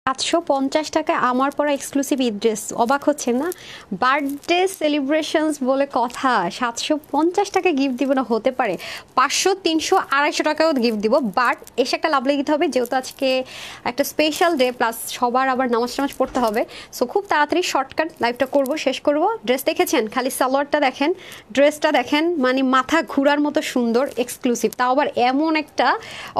750 টাকায় আমার পরা এক্সক্লুসিভ ঈদ ড্রেস, অবাক হচ্ছেন না? বার্থডে সেলিব্রেশনস বলে কথা, 750 টাকায় গিফট দিব না? হতে পারে 500, 300, 250 টাকাও গিফট দিব, বাট এসে একটা লাভ লেগে দিতে হবে, যেহেতু আজকে একটা স্পেশাল ডে, প্লাস সবার আবার নামাজ টামাজ পড়তে হবে। সো খুব তাড়াতাড়ি শর্টকাট লাইভটা করব, শেষ করব। ড্রেস দেখেছেন? খালি সালোয়ারটা দেখেন, ড্রেসটা দেখেন, মানে মাথা ঘুরার মতো সুন্দর, এক্সক্লুসিভ, তাও আবার এমন একটা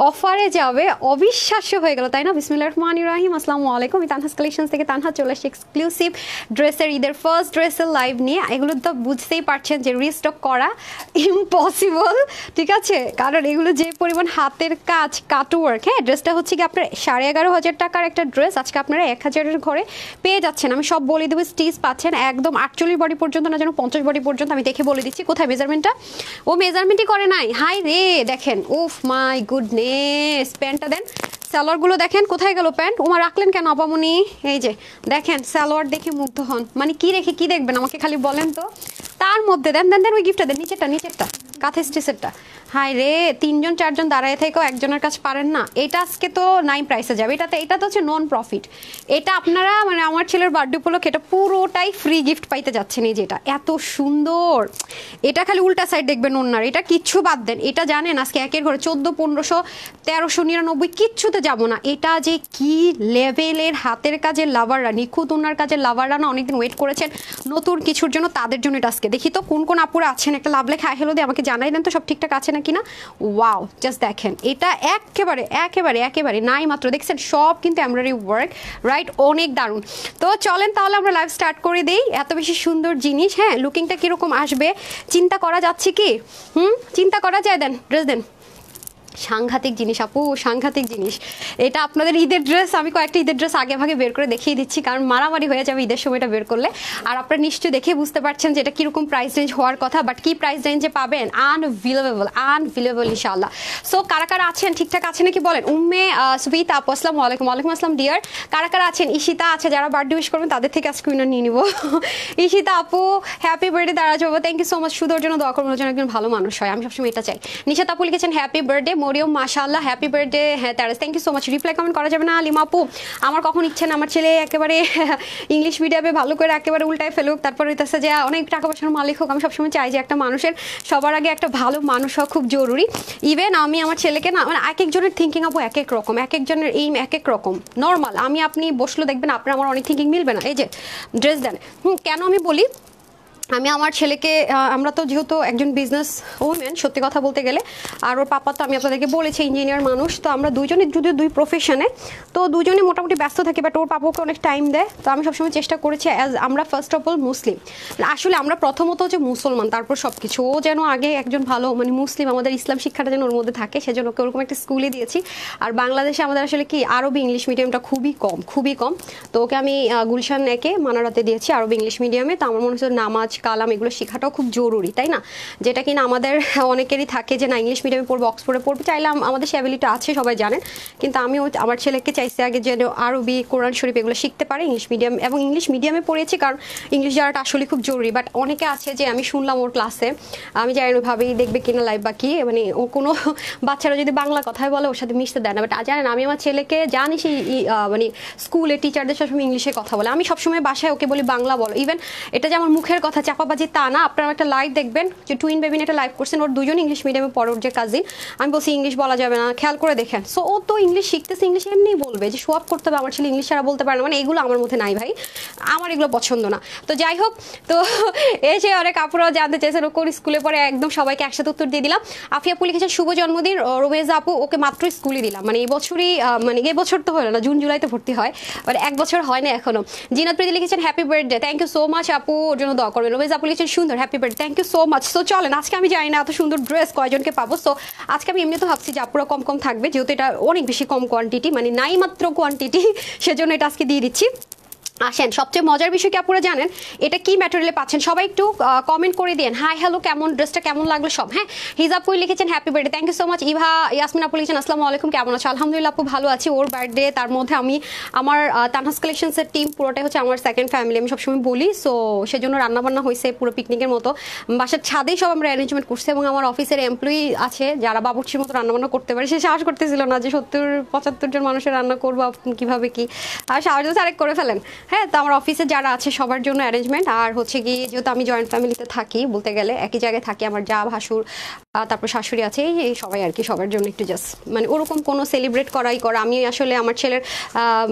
অফারে যাবে, অবিশ্বাস্য হয়ে গেল, তাই না? বিসমিল্লাহির রহমানির রহিম। আসসালামু আলাইকুম, আমি তানহাস কালেকশনস থেকে তানহা চলে আসছি এক্সক্লুসিভ ড্রেসের ঈদের ফার্স্ট ড্রেসের লাইভ নিয়ে। এগুলো তো বুঝতেই পারছেন যে রিস্টক করা ইম্পসিবল, ঠিক আছে? কারণ এগুলো যে পরিমাণ হাতের কাজ, কাটওয়ার্ক। হ্যাঁ, ড্রেসটা হচ্ছে কি আপনার 11,500 টাকার একটা ড্রেস, আজকে আপনারা 1000-এর ঘরে পেয়ে যাচ্ছেন। আমি সব বলে দেবো, স্টিচ পাচ্ছেন একদম 48 বডি পর্যন্ত, না যেন 50 বডি পর্যন্ত। আমি দেখে বলে দিচ্ছি কোথায় মেজারমেন্টটা, ও মেজারমেন্টই করে নাই। হাই রে, দেখেন, উফ মাই গুডনেস। প্যান্টটা দেন, সালোয়ারগুলো দেখেন, কোথায় গেল প্যান্ট? ওমা রাখলেন কেন আপামনি? এই যে দেখেন, সালোয়ার দেখে মুগ্ধ হন। মানে কি রেখে কি দেখবেন আমাকে খালি বলেন তো। তার মধ্যে দেন দেন দেন ওই গিফটটা দেন, নিচেরটা কাঁথে স্টিচেরটা। হাই রে, 3জন 4জন দাঁড়ায় থেকেও একজনের কাছে পারেন না। এটা আজকে তো নাই প্রাইসে যাবে, এটা তো হচ্ছে নন প্রফিট। এটা আপনারা মানে আমার ছেলের বার্থডে উপলক্ষে এটা পুরোটাই ফ্রি গিফট পাইতে যাচ্ছেন। এই যে এত সুন্দর, এটা খালি উল্টা সাইড দেখবেন ওনার, এটা কিচ্ছু বাদ দেন। এটা জানেন আজকে একের ঘরে 14, 1500, 1399 কিচ্ছুতে যাব না। এটা যে কি লেভেলের হাতের কাজের লাভাররা, নিখুঁত ওনার কাজের লাভাররা না অনেকদিন ওয়েট করেছেন নতুন কিছুর জন্য, তাদের জন্য এটা আজকে। দেখি তো কোন কোন আপুরা আছেন, একটা লাভ লেখা হেলো দিয়ে আমাকে জানাই দেন তো সব ঠিকঠাক আছে নাকি না। ওয়াও, জাস্ট দেখেন, এটা একেবারে নাই মাত্র, দেখছেন সব কিন্তু এমব্রয়ডারি ওয়ার্ক, রাইট? অনেক দারুণ। তো চলেন তাহলে আমরা লাইভ স্টার্ট করে দিই। এত বেশি সুন্দর জিনিস, হ্যাঁ, লুকিংটা কিরকম আসবে চিন্তা করা যাচ্ছে কি? চিন্তা করা যায়? দেন ড্রেস দেন। সাংঘাতিক জিনিস আপু, সাংঘাতিক জিনিস। এটা আপনাদের ঈদের ড্রেস, আমি কয়েকটা ঈদের ড্রেস আগে ভাগে বের করে দেখিয়ে দিচ্ছি, কারণ মারামারি হয়ে যাবে ঈদের সময়টা বের করলে। আর আপনারা নিশ্চয়ই দেখে বুঝতে পারছেন যে এটা কিরকম প্রাইস রেঞ্জ হওয়ার কথা, বাট কি প্রাইস রেঞ্জে পাবেন? আনবিলিভেবল ইনশাআল্লাহ। সো কারা কারা আছেন, ঠিকঠাক আছে নাকি বলেন? উম্মে সুফিতা আপু, আসসালামু আলাইকুম। ওয়ালাইকুম আসসালাম ডিয়ার। কারা কারা আছেন? ঈশিতা আছে, যারা বার্থডে উইশ করবেন তাদের থেকে আজকে উইনার নিয়ে নিব। ঈশিতা আপু, হ্যাপি বার্থডে দ্বারা যাবো, থ্যাংক ইউ সো মাচ। সুদর জন্য দোয়া করবো যেন একজন ভালো মানুষ হয়, আমি সবসময় এটা চাই। নিশাত আপু লিখেছেন হ্যাপি বার্থডে। মরিয়ম মাশাআল্লাহ, হ্যাপি বার্থডে। হ্যাঁ তারাস, thank you so much. Reply comment করা যাবে না? লিমা আপু, আমার কখন ইচ্ছে না আমার ছেলে একেবারে ইংলিশ মিডিয়ামে ভালো করে একেবারে উল্টায় ফেলুক, তারপর হইতেছে যে অনেক টাকা পয়সার মালিক হোক। আমি সবসময় চাই যে একটা মানুষের সবার আগে একটা ভালো মানুষ হওয়া খুব জরুরি। ইভেন আমি আমার ছেলেকে না, মানে এক একজনের থিঙ্কিং আপু এক এক রকম, এক একজনের এইম এক এক রকম। নর্মাল আমি আপনি বসলে দেখবেন আপনার আমার অনেক থিঙ্কিং মিলবে না। এই যে ড্রেস দেন, কেন আমি বলি, আমি আমার ছেলেকে, আমরা তো যেহেতু একজন বিজনেস ওমেন সত্যি কথা বলতে গেলে, আর ওর পাপা তো আমি আপনাদেরকে বলেছি ইঞ্জিনিয়ার মানুষ, তো আমরা দুজনে যদিও দুই প্রফেশনে, তো দুজনে মোটামুটি ব্যস্ত থাকি, বাট ওর পাপাকে অনেক টাইম দেয়। তো আমি সবসময় চেষ্টা করেছি, অ্যাজ আমরা ফার্স্ট অফ অল মুসলিম, আসলে আমরা প্রথমত হচ্ছে মুসলমান, তারপর সব কিছু। ও যেন আগে একজন ভালো মানে মুসলিম, আমাদের ইসলাম শিক্ষাটা যেন ওর মধ্যে থাকে, সেজন্য ওকে ওরকম একটা স্কুলে দিয়েছি। আর বাংলাদেশে আমাদের আসলে কি আরবি ইংলিশ মিডিয়ামটা খুবই কম। তো ওকে আমি গুলশান একে মানারাতে দিয়েছি আরবি ইংলিশ মিডিয়ামে। তো আমার মনে হচ্ছে নামাজ কালাম এগুলো শেখাটাও খুব জরুরি, তাই না? যেটা কিনা আমাদের অনেকেরই থাকে যে না ইংলিশ মিডিয়ামে পড়বে, অক্সফোর্ডে পড়বে, চাইলাম আমাদের সে অ্যাবিলিটি আছে সবাই জানেন, কিন্তু আমি আমার ছেলেকে চাইছি আগে যেন আরবি কোরআন শরীফ এগুলো শিখতে পারে ইংলিশ মিডিয়াম, এবং ইংলিশ মিডিয়ামে পড়িয়েছি কারণ ইংলিশ জানাটা আসলে খুব জরুরি। বাট অনেকে আছে যে আমি শুনলাম ওর ক্লাসে, আমি জানি না ভাবেই দেখবে কিনা লাইভ বা কি, মানে ও কোনো বাচ্চারা যদি বাংলা কথাই বলে ওর সাথে মিশতে দেয় না। বাট জানেন আমি আমার ছেলেকে জানি সেই মানে স্কুলে টিচারদের সবসময় ইংলিশে কথা বলে, আমি সবসময় বাসায় ওকে বলি বাংলা বলো। ইভেন এটা যে আমার মুখের কথা চাপাবাজি তা না, আপনারা একটা লাইভ দেখবেন যে টুইন বেবিন একটা লাইভ করছেন, ওর দুজন ইংলিশ মিডিয়ামে পড়ে, ওর যে কাজিন, আমি বলছি ইংলিশ বলা যাবে না, খেয়াল করে দেখেন। সো ও তো ইংলিশ শিখতেছে, ইংলিশ এমনিই বলবে যে শো আপ করতে হবে, আমার ছেলে ইংলিশ ছাড়া বলতে পারে না, মানে এগুলো আমার মধ্যে নাই ভাই, আমার এগুলো পছন্দ না। তো যাই হোক, তো এসে অনেক আপুরাও জানতে চেয়েছেন ও কোন স্কুলে পড়ে, একদম সবাইকে একসাথে উত্তর দিয়ে দিলাম। আফিয়া আপু লিখেছেন শুভ জন্মদিন রোমেজা আপু, ওকে মাত্র স্কুলে দিলাম, মানে এই বছরই, মানে এই বছর তো হলো না, জুন জুলাইতে ভর্তি হয়, মানে 1 বছর হয় না এখনো। জিনাত প্রীতি লিখেছেন happy birthday, thank you so much আপু, ওর জন্য দোয়া করবেন। রোমেজা আপু লিখেছেন সুন্দর, happy birthday, thank you so much. So চলেন আজকে আমি জানি না এত সুন্দর ড্রেস কয়জনকে পাবো, সো আজকে আমি এমনি তো ভাবছি যে আপুরা কম থাকবে, যেহেতু এটা অনেক বেশি কম কোয়ান্টিটি, মানে নাই মাত্র কোয়ান্টিটি, সেজন্য এটা আজকে দিয়ে দিচ্ছি। আসেন, সবচেয়ে মজার বিষয় কি আপনারা জানেন এটা কি ম্যাটেরিয়ালে পাচ্ছেন? সবাই একটু কমেন্ট করে দিন, হাই হ্যালো, কেমন ড্রেসটা কেমন লাগলো সব। হ্যাঁ, হিজাব কই লিখেছেন happy birthday, thank you so much. Eva Yasmin আপু লিখেছেন আসসালামু আলাইকুম, কেমন আছো? আলহামদুলিল্লাহ আপু ভালো আছি। ওর বার্থডে, তার মধ্যে আমি আমার তানহাস কালেকশনসের টিম পুরোটাই হচ্ছে আমার সেকেন্ড ফ্যামিলি, আমি সবসময় বলি। সো সেজন্য রান্নাবান্না হয়েছে পুরো পিকনিকের মতো, বাসার ছাদেই সব আমরা অ্যারেঞ্জমেন্ট করছি। এবং আমার অফিসের এমপ্লয়ি আছে যারা বাবুর্চির মতো রান্নাবান্না করতে পারে, সে সাহস করতেছিল না যে 70-75 জন মানুষের রান্না করবো কিভাবে কি, আর সাহস আরেক করে ফেলেন। হ্যাঁ, তো আমার অফিসে যারা আছে সবার জন্য অ্যারেঞ্জমেন্ট। আর হচ্ছে কি, যেহেতু আমি জয়েন্ট ফ্যামিলিতে থাকি, বলতে গেলে একই জায়গায় থাকি, আমার যা ভাসুর তারপর শাশুড়ি আছে, এই সবাই আর কি, সবার জন্য একটু জাস্ট মানে ওরকম কোনো সেলিব্রেট করা। আমি আসলে আমার ছেলের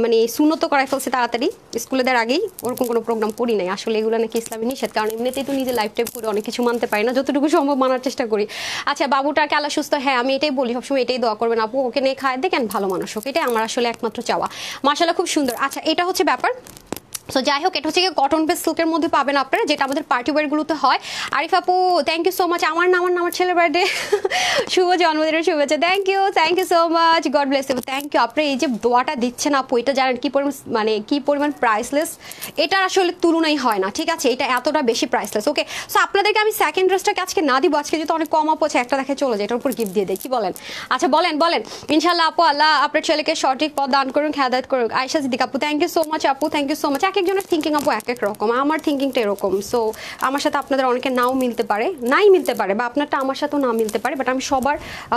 মানে সুন্নত করাই ফেলছি তাড়াতাড়ি, স্কুলে দেওয়ার আগেই। ওরকম কোনো প্রোগ্রাম করি নাই আসলে, এগুলো নাকি ইসলামী নিষেধ, কারণ এমনিতেই তো নিজের লাইফ টাইম করে অনেক কিছু মানতে পারি না, যতটুকু সম্ভব মানার চেষ্টা করি। আচ্ছা, বাবুটাকে আল্লাহ সুস্থ, হ্যাঁ আমি এটাই বলি সবসময়, এটাই দোয়া করবেন আপু, ওকে নিয়ে খায় দেখেন ভালো মানুষ হোক, এটাই আমার আসলে একমাত্র চাওয়া। মাশাআল্লাহ খুব সুন্দর। আচ্ছা, এটা হচ্ছে ব্যাপার। সো যাই হোক, এটা হচ্ছে কটন বেস সিল্কের মধ্যে পাবেন আপনারা, যেটা আমাদের পার্টি ওয়্যারগুলোতে হয়। আরিফ আপু থ্যাংক ইউ সো মাচ, আমার ছেলের বার্থডে, শুভ জন্মদিনের শুভেচ্ছা, thank you so much, god bless you, thank you. আপনি এই যে দোয়াটা দিচ্ছেন আপু, এটা জানেন কি পরিমাণ, মানে কি পরিমাণ প্রাইসলেস, এটা আসলে তুলনাই হয় না, ঠিক আছে? এটা এতটা বেশি প্রাইসলেস। ওকে, সো আপনাদেরকে আমি সেকেন্ড ড্রেসটাকে আজকে না দিব, আজকে যেহেতু অনেক কম আপু আছে, একটা দেখে চলে যায়, এটার উপর গিফট দিয়ে দেয়, কি বলেন? আচ্ছা বলেন ইনশাল্লাহ আপু, আল্লাহ আপনার ছেলেকে সঠিক পথ দান করুন, খেয়াদাত করুন। আয়েশা সিদ্দিক আপু থ্যাংক ইউ সো মাচ আপু, থ্যাংক ইউ সো মাচ। এক একজনের থিঙ্কিং আপু এক এক রকম, আমার থিঙ্কিংটা এরকম। সো আমার সাথে আপনাদের অনেকে নাও মিলতে পারে, নাই মিলতে পারে, বা আপনারটা আমার সাথেও না মিলতে পারে, বাট আমি সবার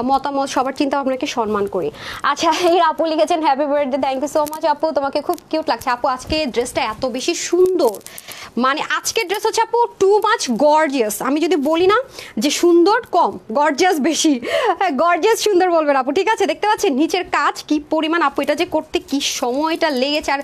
মতামত, সবার চিন্তা ভাবনাকে সম্মান করি। আচ্ছা, এই আপু লিখেছেন happy birthday, thank you so much আপু, তোমাকে খুব কিউট লাগছে আপু, আজকে ড্রেসটা এত বেশি সুন্দর, মানে আজকের ড্রেস হচ্ছে আপু টু মাচ গর্জিয়াস। আমি যদি বলি না যে সুন্দর কম, গর্জিয়াস বেশি, হ্যাঁ গর্জিয়াস সুন্দর বলবেন আপু, ঠিক আছে? দেখতে পাচ্ছেন নিচের কাজ কি পরিমাণ আপু, এটা যে করতে কি সময়টা লেগেছে, আর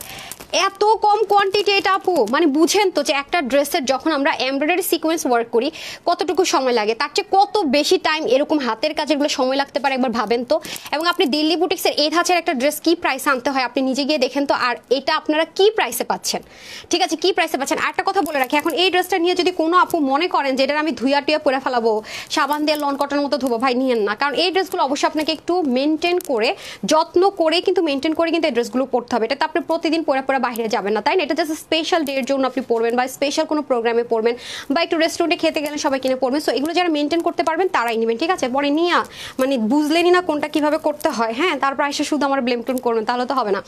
এত কম কোয়ান্টিটি এটা আপু, মানে বুঝেন তো যে একটা ড্রেসের যখন আমরা এমব্রয়ডারি সিকোয়েন্স ওয়ার্ক করি কতটুকু সময় লাগে, তার চেয়ে কত বেশি টাইম এরকম হাতের কাজেরগুলো সময় লাগতে পারে, একবার ভাবেন তো। এবং আপনি দিল্লি বুটিক্সের এই ধাঁচের একটা ড্রেস কি প্রাইসে আনতে হয় আপনি নিজে গিয়ে দেখেন তো, আর এটা আপনারা কি প্রাইসে পাচ্ছেন, ঠিক আছে? কি প্রাইসে পাচ্ছেন। আর একটা কথা বলে রাখি, এখন এই ড্রেসটা নিয়ে যদি কোনো আপু মনে করেন যে এটা আমি ধুইয়া টুইয়া পরে ফেলাবো, সাবান দিয়ে লন কটনের মতো ধোবো, ভাই নিয়েন না, কারণ এই ড্রেসগুলো অবশ্যই আপনাকে একটু মেনটেন করে, যত্ন করে কিন্তু মেনটেন করে কিন্তু এই ড্রেসগুলো পরতে হবে। এটা তো আপনি প্রতিদিন পরে বাইরে যাবেন না, তাই না? এটা জাস্ট স্পেশাল ডে এর জন্য আপনি পরবেন, বা স্পেশাল কোনো প্রোগ্রামে পরবেন, বা একটু রেস্টুরেন্টে খেতে গেলে সবাই কিনে পরবেন। সো এগুলো যারা মেনটেন করতে পারবেন তারাই নেবেন, ঠিক আছে? পরে নিয়ে মানে বুঝলেনই না কোনটা কিভাবে করতে হয়, হ্যাঁ, তারপর এসে শুধু আমার ব্লেম টেম করবেন, তাহলে তো হবে না।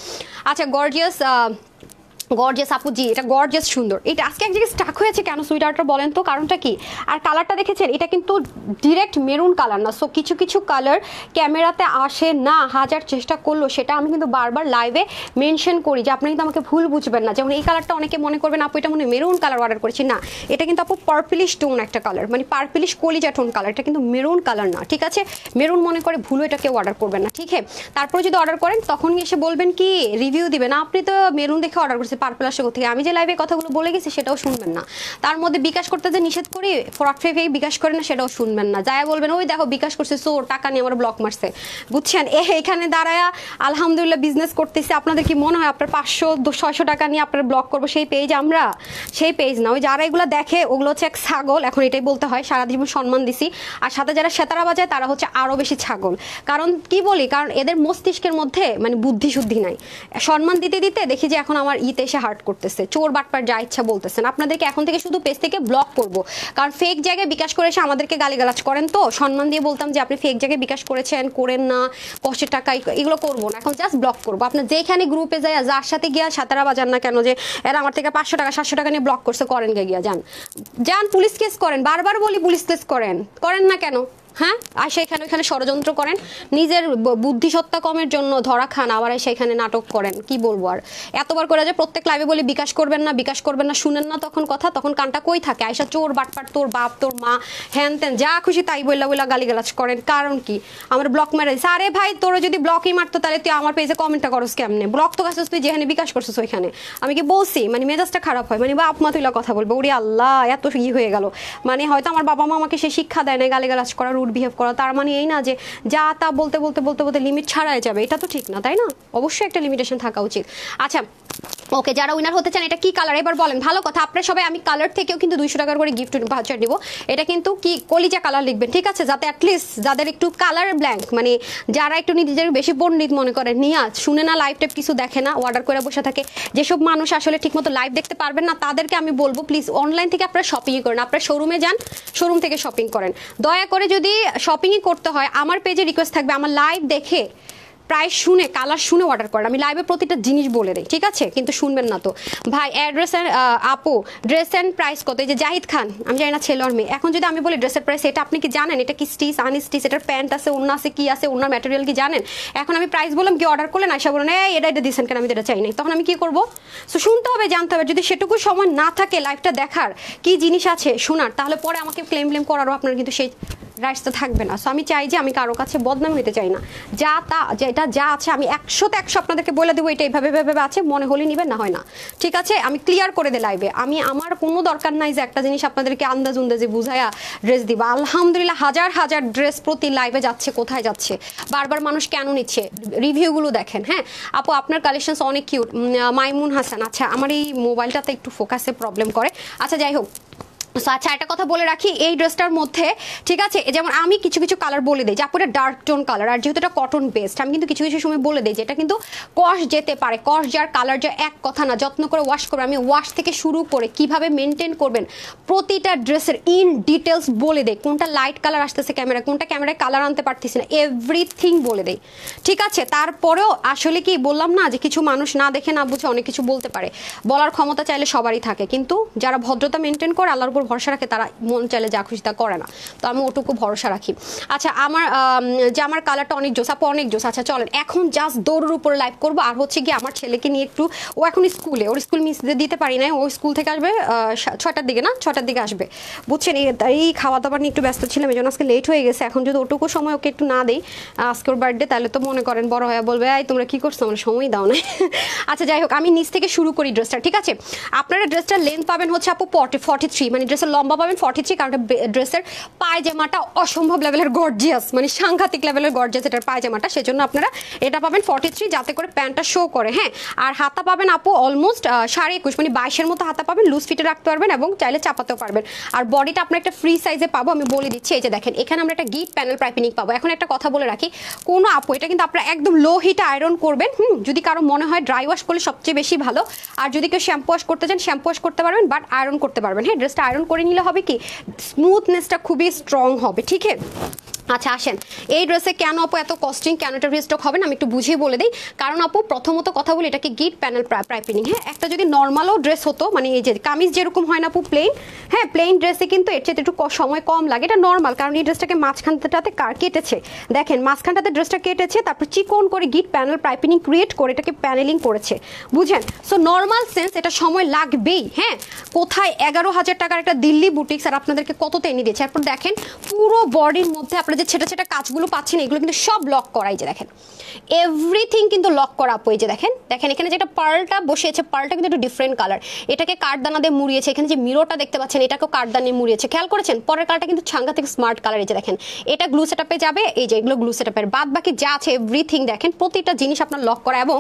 আচ্ছা, গর্জিয়াস আপু জি, এটা গর্জিয়াস সুন্দর। এটা আজকে এক জায়গায় স্টাক হয়েছে কেন সুইটারটা বলেন তো, কারণটা কি? আর কালারটা দেখেছেন, এটা কিন্তু ডিরেক্ট মেরুন কালার না। সো কিছু কিছু কালার ক্যামেরাতে আসে না, হাজার চেষ্টা করলো, সেটা আমি কিন্তু বারবার লাইভে মেনশন করি যে আপনি কিন্তু আমাকে ভুল বুঝবেন না। যেমন এই কালারটা অনেকে মনে করবেন আপু এটা মনে মেরুন কালার অর্ডার করেছি, না, এটা কিন্তু আপু পার্পলিশ টোন একটা কালার, মানে পার্পলিশ কলিজা টোন কালার, এটা কিন্তু মেরুন কালার না, ঠিক আছে? মেরুন মনে করে ভুল এটা কেউ অর্ডার করবেন না, ঠিক আছে? তারপরে যদি অর্ডার করেন তখন এসে বলবেন কি রিভিউ দিবেন, আপনি তো মেরুন দেখে অর্ডার করছেন পার্পল আসে থেকে, আমি যে লাইভে কথাগুলো বলে গেছি সেটাও শুনবেন না। তার মধ্যে বিকাশ করতে যে নিষেধ করি, ফ্রড ফেক বিকাশ করে না, সেটাও শুনবেন না। যাই বলবেন ওই দেখো বিকাশ করছে, সো টাকা নিয়ে আমার ব্লক মারছে, বুঝছেন? এখানে দাঁড়ায়া আলহামদুলিল্লাহ বিজনেস করতেছি, আপনাদের কি মনে হয় আপনার 500-600 টাকা নিয়ে আপনার ব্লক করবো সেই পেজ? আমরা সেই পেজ না, ওই যারা এগুলো দেখে ওগুলো হচ্ছে এক ছাগল, এখন এটাই বলতে হয়, সারা জীবন সম্মান দিছি। আর সাথে যারা সেতারা বাজায় তারা হচ্ছে আরো বেশি ছাগল। কারণ কি বলি, কারণ এদের মস্তিষ্কের মধ্যে মানে বুদ্ধি শুদ্ধি নাই। সম্মান দিতে দিতে দেখি যে এখন আমার ইতে এসে হার্ট করতেছে, চোর বাটপার যা ইচ্ছা বলতেছেন। আপনাদেরকে এখন থেকে শুধু পেজ থেকে ব্লক করব, কারণ ফেক জায়গায় বিকাশ করে এসে আমাদেরকে গালিগালাজ করেন। তো সম্মান দিয়ে বলতাম যে আপনি ফেক জায়গায় বিকাশ করেছেন, করেন না, কষ্টের টাকা এগুলো করবো না, এখন জাস্ট ব্লক করবো। আপনার যেখানে গ্রুপে যায় যার সাথে গিয়া সাতারা বাজান না কেন যে এরা আমার থেকে 500 টাকা 700 টাকা নিয়ে ব্লক করছে, করেন গিয়া যান পুলিশ কেস করেন, বারবার বলি পুলিশ কেস করেন না কেন? হ্যাঁ, আর সেখানে ষড়যন্ত্র করেন, নিজের বুদ্ধিসত্তা কমের জন্য ধরা খান, আবার সেখানে নাটক করেন। কি বলবো আর, এতবার করে যে প্রত্যেক লাইভে বলি বিকাশ করবেন না, শুনেন না তখন কথা, তখন কানটা কই থাকে? আয়সা চোর বাটপাট, তোর বাপ তোর মা হ্যান ত্যান যা খুশি তাই বইলা গালিগালাজ করেন। কারণ কি? আমার ব্লক মেরে দিচ্ছে। আরে ভাই, তোরা যদি ব্লকই মারতো তাহলে তুই আমার পেজে কমেন্টটা করস কেমনে? ব্লক তো কাছিস তুই, যেখানে বিকাশ করছিস ওইখানে। আমি কি বলছি মানে মেজাজটা খারাপ হয়, মানে বাপ মা তুইলা কথা বলবো, ওরে আল্লাহ এত হয়ে গেল। মানে হয়তো আমার বাবা মা আমাকে সে শিক্ষা দেয় না গালিগালাজ করার রুড বিহেভ করা, তার মানে এই না যে যা তা বলতে বলতে বলতে বলতে লিমিট ছাড়াই যাবে, এটা তো ঠিক না, তাই না? অবশ্যই একটা লিমিটেশন থাকা উচিত। আচ্ছা ওকে, যারা উইনার হতে চান, এটা কি কালার এবার বলেন? ভালো কথা, আপনারা সবাই, আমি কালার থেকেও কিন্তু 200 টাকা করে গিফট ভাউচার দিব। এটা কিন্তু কি কলিজা কালার লিখবেন, ঠিক আছে, যাতে অ্যাটলিস্ট যাদের একটু কালার ব্ল্যাঙ্ক, মানে যারা একটু নিজেদের বেশি পণ্ডিত মনে করেন, নিয়াজ শুনে না, লাইভ টাইপ কিছু দেখে না, অর্ডার করে বসে থাকে, যেসব মানুষ আসলে ঠিকমতো লাইভ দেখতে পারবেন না, তাদেরকে আমি বলবো প্লিজ অনলাইন থেকে আপনারা শপিং করেন, আপনারা শোরুমে যান, শোরুম থেকে শপিং করেন। দয়া করে যদি শপিংই করতে হয়, আমার পেজে রিকোয়েস্ট থাকবে আমার লাইভ দেখে প্রাইস শুনে কালার শুনে অর্ডার করেন। আমি লাইভে প্রতিটা জিনিস বলে দিই, ঠিক আছে, কিন্তু শুনবেন না তো ভাই। অ্যাড্রেস আপু ড্রেস অ্যান্ড প্রাইস কত? এই যে জাহিদ খান, আমি জানি না ছেলে আর মেয়ে, এখন যদি আমি বলি ড্রেসের প্রাইস, এটা আপনি কি জানেন? এটা কি স্টিচ আনস্টিচ, এটার প্যান্ট আছে, ওড়না আছে, কি আছে, ওড়নার ম্যাটেরিয়াল কি জানেন? এখন আমি প্রাইস বললাম, কি অর্ডার করলেন, আয়সা বলেন এটা দিচ্ছেন কেন, আমি এটা চাই নাই, তখন আমি কি করবো? সো শুনতে হবে, জানতে হবে। যদি সেটুকু সময় না থাকে লাইভটা দেখার, কি জিনিস আছে শোনার, তাহলে পরে আমাকে ক্লেম করারও আপনার কিন্তু সেই রাইটসটা থাকবে না। সো আমি চাই যে আমি কারো কাছে বদনাম হতে চাই না, যা তা যেটা যা আছে আমি 100তে 100 আপনাদেরকে বলে দেবো, এটা এইভাবে ভাবে আছে, মনে হলে নিবেন, না হয় না, ঠিক আছে? আমি ক্লিয়ার করে দিই লাইভে, আমি আমার কোনো দরকার নাই যে একটা জিনিস আপনাদেরকে আন্দাজ উন্দাজে বুঝায়া ড্রেস দিবা। আলহামদুলিল্লাহ হাজার হাজার ড্রেস প্রতি লাইভে যাচ্ছে, কোথায় যাচ্ছে, বারবার মানুষ কেন নিচ্ছে, রিভিউগুলো দেখেন। হ্যাঁ আপু আপনার কালেকশনস অনেক কিউট। মাইমুন হাসান, আচ্ছা আমার এই মোবাইলটাতে একটু ফোকাসে প্রবলেম করে, আচ্ছা যাই হোক। আচ্ছা একটা কথা বলে রাখি, এই ড্রেসটার মধ্যে, ঠিক আছে, যেমন আমি কিছু কিছু কালার বলে দিই যে আপুরা ডার্ক টোন কালার, আর যেহেতু এটা কটন বেসড, আমি কিন্তু কিছু কিছু সময় বলে দিই যে এটা কিন্তু কস যেতে পারে, কস যার কালার যা এক কথা না, যত্ন করে ওয়াশ করবে, আমি ওয়াশ থেকে শুরু করে কিভাবে মেনটেন করবেন প্রতিটা ড্রেসের ইন ডিটেলস বলে দেয়, কোনটা লাইট কালার আসতেছে ক্যামেরা, কোনটা ক্যামেরায় কালার আনতে পারতেছি না, এভরিথিং বলে দেয়, ঠিক আছে? তারপরেও আসলে কি বললাম না যে কিছু মানুষ না দেখে না বুঝে অনেক কিছু বলতে পারে, বলার ক্ষমতা চাইলে সবারই থাকে, কিন্তু যারা ভদ্রতা মেনটেন করে, আল্লাহর উপর ভরসা রাখে, তারা মন চাইলে যা খুশি তা করে না, তো আমি ওটুকু ভরসা রাখি। আচ্ছা আমার জামার কালারটা অনেক জোস আপু, অনেক জোস। আচ্ছা চলেন এখন জাস্ট দৌড়ের উপরে লাইভ করবো, আর হচ্ছে কি আমার ছেলেকে নিয়ে একটু, ও এখন স্কুলে, ওর স্কুল মিস দিতে পারি না, ও স্কুল থেকে আসবে 6টার দিকে, না 6টার দিকে আসবে, বুঝছেন? এই খাওয়া দাওয়া নিয়ে একটু ব্যস্ত ছিলাম, এই জন্য আজকে লেট হয়ে গেছে। এখন যদি ওটুকু সময় ওকে একটু না দেই, আজকে ওর বার্থডে, তাহলে তো মনে করেন বড় হয়ে বলবে এই তোমরা কি করছো, আমার সময় দাও না। আচ্ছা যাই হোক, আমি নিচ থেকে শুরু করি ড্রেসটা, ঠিক আছে? আপনারা ড্রেসটার লেন্থ পাবেন হচ্ছে আপু 43, মানে ড্রেসের লম্বা পাবেন 43, কারণ ড্রেসের পায়জামাটা অসম্ভব লেভেলের গর্জিয়াস, মানে সাংঘাতিক লেভেলের গর্জিয়াস এটার পায়জামাটা, সেজন্য আপনারা এটা পাবেন 43, যাতে করে প্যান্টটা শো করে। হ্যাঁ আর হাতা পাবেন আপু অলমোস্ট 21.5, মানে 22-এর মতো হাতা পাবেন, লুজ ফিটে রাখতে পারবেন এবং চাইলে চাপাতেও পারবেন। আর বডিটা আপনার একটা ফ্রি সাইজে পাবো, আমি বলে দিচ্ছি, এই যে দেখেন এখানে আমরা একটা গিট প্যানেল পাইপিনিং পাবো। এখন একটা কথা বলে রাখি, কোনো আপু এটা কিন্তু আপনারা একদম লো হিটে আয়রন করবেন, যদি কারো মনে হয় ড্রাই ওয়াশ করলে সবচেয়ে বেশি ভালো, আর যদি কেউ শ্যাম্পু ওয়াশ করতে চান শ্যাম্পু ওয়াশ করতে পারবেন, বাট আয়রন করতে পারবেন। হ্যাঁ ড্রেসটা আয়রন করে নিলে হবে কি স্মুথনেসটা খুবই স্ট্রং হবে, ঠিক আছে? আচ্ছা আসেন, এই ড্রেসে কেন আপু এত কস্টিং, কেন এটা রিস্টক হবে না, আমি একটু বুঝিয়ে বলে দিই। কারণ আপু প্রথমত কথা বলি, এটাকে গিট প্যানেল পাইপিনিং। হ্যাঁ একটা যদি নর্মালও ড্রেস হতো, মানে এই যে কামিজ যেরকম হয় না আপু প্লেন, হ্যাঁ প্লেন ড্রেসে কিন্তু এর চেয়ে একটু সময় কম লাগে, এটা নর্মাল, কারণ এই ড্রেসটাকে মাঝখানটাতে কেটেছে, দেখেন মাঝখানটাতে ড্রেসটা কেটেছে, তারপর চিকন করে গিট প্যানেল পাইপিনিং ক্রিয়েট করে এটাকে প্যানেলিং করেছে, বুঝেন? সো নর্মাল সেন্স এটা সময় লাগবেই। হ্যাঁ কোথায় 11,000 টাকার একটা দিল্লি বুটিক্স আর আপনাদেরকে কততে এনে দিয়েছে। তারপর দেখেন পুরো বডির মধ্যে আপনারা যে ছেটা ছেটা কাজগুলো পাচ্ছেন, এগুলো কিন্তু সব লক করা, এই যে দেখেন এভরিথিং কিন্তু লক করা আপু। এই যে দেখেন দেখেন এখানে যেটা পার্লটা বসিয়েছে, পার্লটা কিন্তু একটু ডিফারেন্ট কালার, এটাকে কাঠদানা দিয়ে মুড়িয়েছে, এখানে যে মিররটা দেখতে পাচ্ছেন এটাকেও কাঠদানা দিয়ে মুড়িয়েছে, খেয়াল করেছেন? পরের কালারটা কিন্তু সাংঘাতিক স্মার্ট কালার, এই যে দেখেন এটা গ্লু সেটআপে যাবে, এই যে এগুলো গ্লু সেটআপের, বাদ বাকি যা আছে এভরিথিং দেখেন প্রতিটা জিনিস আপনার লক করা। এবং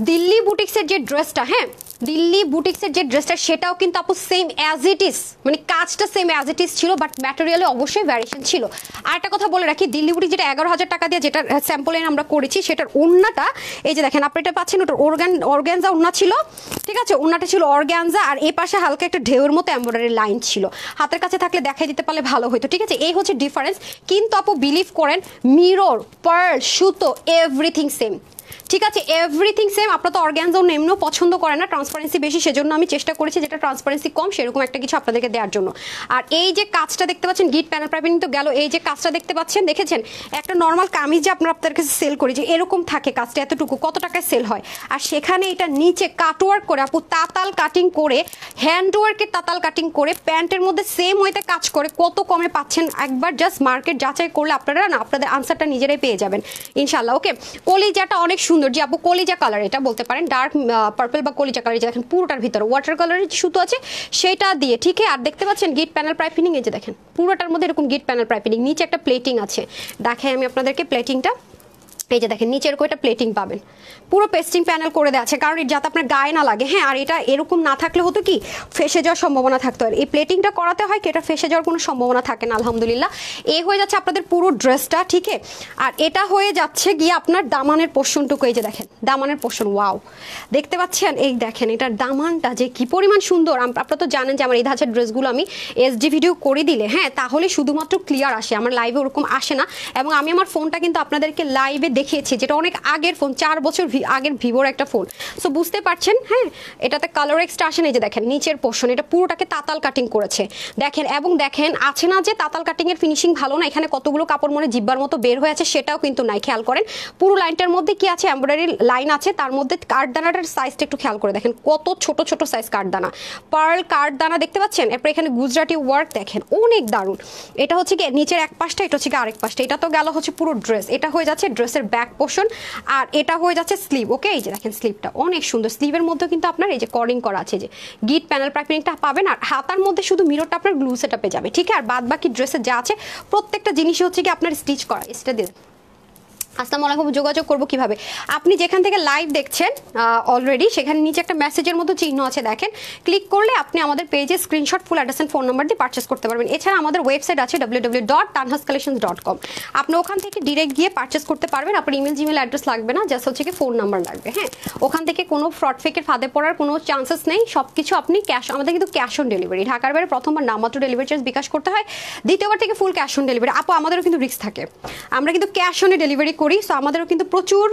দিল্লি বুটিক্সের যে ড্রেসটা, হ্যাঁ দিল্লি বুটিক্সের যে ড্রেসটা সেটাও কিন্তু আপু সেম অ্যাজ ইট ইজ, মানে কাজটা সেম অ্যাজ ইট ইজ ছিল, বাট ম্যাটেরিয়ালে অবশ্যই ভ্যারিয়েশন ছিল। আর একটা কথা বলে রাখি, দিল্লি বুটিক যেটা 11,000 টাকা দিয়ে যেটা স্যাম্পল এনে আমরা করেছি, সেটার ওড়নাটা এই যে দেখেন আপনি এটা পাচ্ছেন, ওটার অর্গানজা ওড়না ছিল, ঠিক আছে? ওড়নাটা ছিল অর্গানজা, আর এই পাশে হালকা একটা ঢেউয়ের মতো এমব্রয়ডারি লাইন ছিল, হাতের কাছে থাকলে দেখাই দিতে পারলে ভালো হতো, ঠিক আছে? এই হচ্ছে ডিফারেন্স। কিন্তু আপু বিলিভ করেন, মিরর, পার্ল, সুতো এভরিথিং সেম, ঠিক আছে? Everything same. আপনারা তো অর্গানজা এমনিও পছন্দ করে না, ট্রান্সপারেন্সি বেশি, সেজন্য আমি চেষ্টা করেছি যেটা ট্রান্সপারেন্সি কম সেরকম একটা কিছু আপনাদেরকে দেওয়ার জন্য। আর এই যে কাজটা দেখতে পাচ্ছেন গিট প্যানেল পাইপিং তো গেল, এই যে কাজটা দেখতে পাচ্ছেন, দেখেছেন একটা নর্মাল কামিজ যে আপনাদের কাছে সেল করি যে এরকম থাকে কাজটা, এতটুকু কত টাকায় সেল হয়, আর সেখানে এটা নিচে কাটওয়ার্ক করে আপু তাতাল কাটিং করে, হ্যান্ড ওয়ার্কের তাতাল কাটিং করে প্যান্টের মধ্যে সেম ওয়েতে কাজ করে কত কমে পাচ্ছেন, একবার জাস্ট মার্কেট যাচাই করলে আপনারা না আপনাদের আনসারটা নিজেরাই পেয়ে যাবেন ইনশাল্লাহ। ওকে কলিজাটা অনেক অনেক সুন্দর, যে আপু কলিজা কালার এটা বলতে পারেন, ডার্ক পার্পল বা কলিজা কালার, যে দেখেন পুরোটার ভিতরে ওয়াটার কালারের যে সুতো আছে সেটা দিয়ে, ঠিক আছে। আর দেখতে পাচ্ছেন গিট প্যানেল পাইপিং, এই যে দেখেন পুরোটার মধ্যে এরকম গিট প্যানেল পাইপিং, নিচে একটা প্লেটিং আছে, দেখাই আমি আপনাদেরকে প্লেটিংটা। এই যে দেখেন নিচের একটা প্লেটিং পাবেন, পুরো পেস্টিং প্যানেল করে দেওয়া আছে, কারণ যাতে আপনার গায়ে না লাগে। হ্যাঁ, আর এটা এরকম না থাকলে হতো কি ফেসে যাওয়ার সম্ভাবনা থাকতো, আর এই প্লেটিংটা করাতে হয় কি এটা ফেসে যাওয়ার কোনো সম্ভাবনা থাকে না। আলহামদুলিল্লাহ এই হয়ে যাচ্ছে আপনাদের পুরো ড্রেসটা, ঠিক আছে। আর এটা হয়ে যাচ্ছে গিয়ে আপনার দামানের পোর্শনটুকু, এই যে দেখেন দামানের পোর্শন, ওয়াও দেখতে পাচ্ছেন, এই দেখেন এটার দামানটা যে কি পরিমাণ সুন্দর। আপনারা তো জানেন যে আমার এই ধাঁচের ড্রেসগুলো আমি এসডি ভিডিও করে দিলে হ্যাঁ তাহলে শুধুমাত্র ক্লিয়ার আসে, আমার লাইভে ওরকম আসে না। এবং আমি আমার ফোনটা কিন্তু আপনাদেরকে লাইভে দেখিয়েছি, যেটা অনেক আগের ফোন, 4 বছর আগের ভিভোর একটা ফোন, সো বুঝতে পারছেন। হ্যাঁ, এটাতে কালার এক্সট্রা আসে না, এই যে দেখেন নিচের পোর্শন এটা পুরোটাকে তাতাল কাটিং করেছে দেখেন। এবং দেখেন আছে না যে তাতাল কাটিং এর ফিনিশিং ভালো না, এখানে কতগুলো কাপড় মনে জিব্বার মতো বের হয়ে আছে সেটাও কিন্তু নাই, খেয়াল করেন পুরো লাইনটার মধ্যে কি আছে, এমব্রয়ডারি লাইন আছে, তার মধ্যে কাঠদানাটার সাইজটা একটু খেয়াল করে দেখেন, কত ছোট ছোট সাইজ কাঠদানা, পার্ল কাঠদানা দেখতে পাচ্ছেন। এরপর এখানে গুজরাটি ওয়ার্ক দেখেন, অনেক দারুণ। এটা হচ্ছে কি নিচের এক পাশটা, এটা হচ্ছে কি আরেক পাশটা, এটা তো গেল হচ্ছে পুরো ড্রেস, এটা হয়ে যাচ্ছে ড্রেসের ব্যাক পোর্শন, আর এটা হয়ে যাচ্ছে স্লিভ। ওকে, এই যে দেখেন স্লিভটা অনেক সুন্দর, স্লিভের মধ্যে কিন্তু আপনার এই যে কর্ডিং করা আছে, যে গিট প্যানেল পাইপিংটা পাবেন, আর হাতার মধ্যে শুধু মিররটা আপনার গ্লু সেটআপে যাবে, ঠিক আছে। আর বাদ বাকি ড্রেসে যা আছে প্রত্যেকটা জিনিসই হচ্ছে কি আপনার স্টিচ করা, এটা দিয়ে। আসসালামু আলাইকুম, যোগাযোগ করবো কিভাবে? আপনি যেখান থেকে লাইভ দেখছেন অলরেডি সেখানে নিচে একটা মেসেজের মতো চিহ্ন আছে দেখেন, ক্লিক করলে আপনি আমাদের পেজে screenshot full address and phone number দিয়ে পারচেস করতে পারবেন। এছাড়া আমাদের ওয়েবসাইট আছে www.tanhascollections.com, আপনি ওখান থেকে ডিরেক্ট গিয়ে পারচেস করতে পারবেন। আপনার ইমেল জিমেল অ্যাড্রেস লাগবে না, জাস্ট হচ্ছে কি ফোন নাম্বার লাগবে। হ্যাঁ, ওখান থেকে কোনো ফ্রড ফেকের ফাঁদে পড়ার কোনো চান্সেস নেই, সব কিছু আপনি ক্যাশ, আমাদের কিন্তু ক্যাশ অন ডেলিভারি, ঢাকার বাইরে প্রথমবার নামমাত্র ডেলিভারি চার্জ বিকাশ করতে হয়, দ্বিতীয়বার থেকে ফুল ক্যাশ অন ডেলিভারি। আপু আমাদেরও কিন্তু রিস্ক থাকে, আমরা কিন্তু ক্যাশ অনে ডেলিভারি করি, সো আমাদেরও কিন্তু প্রচুর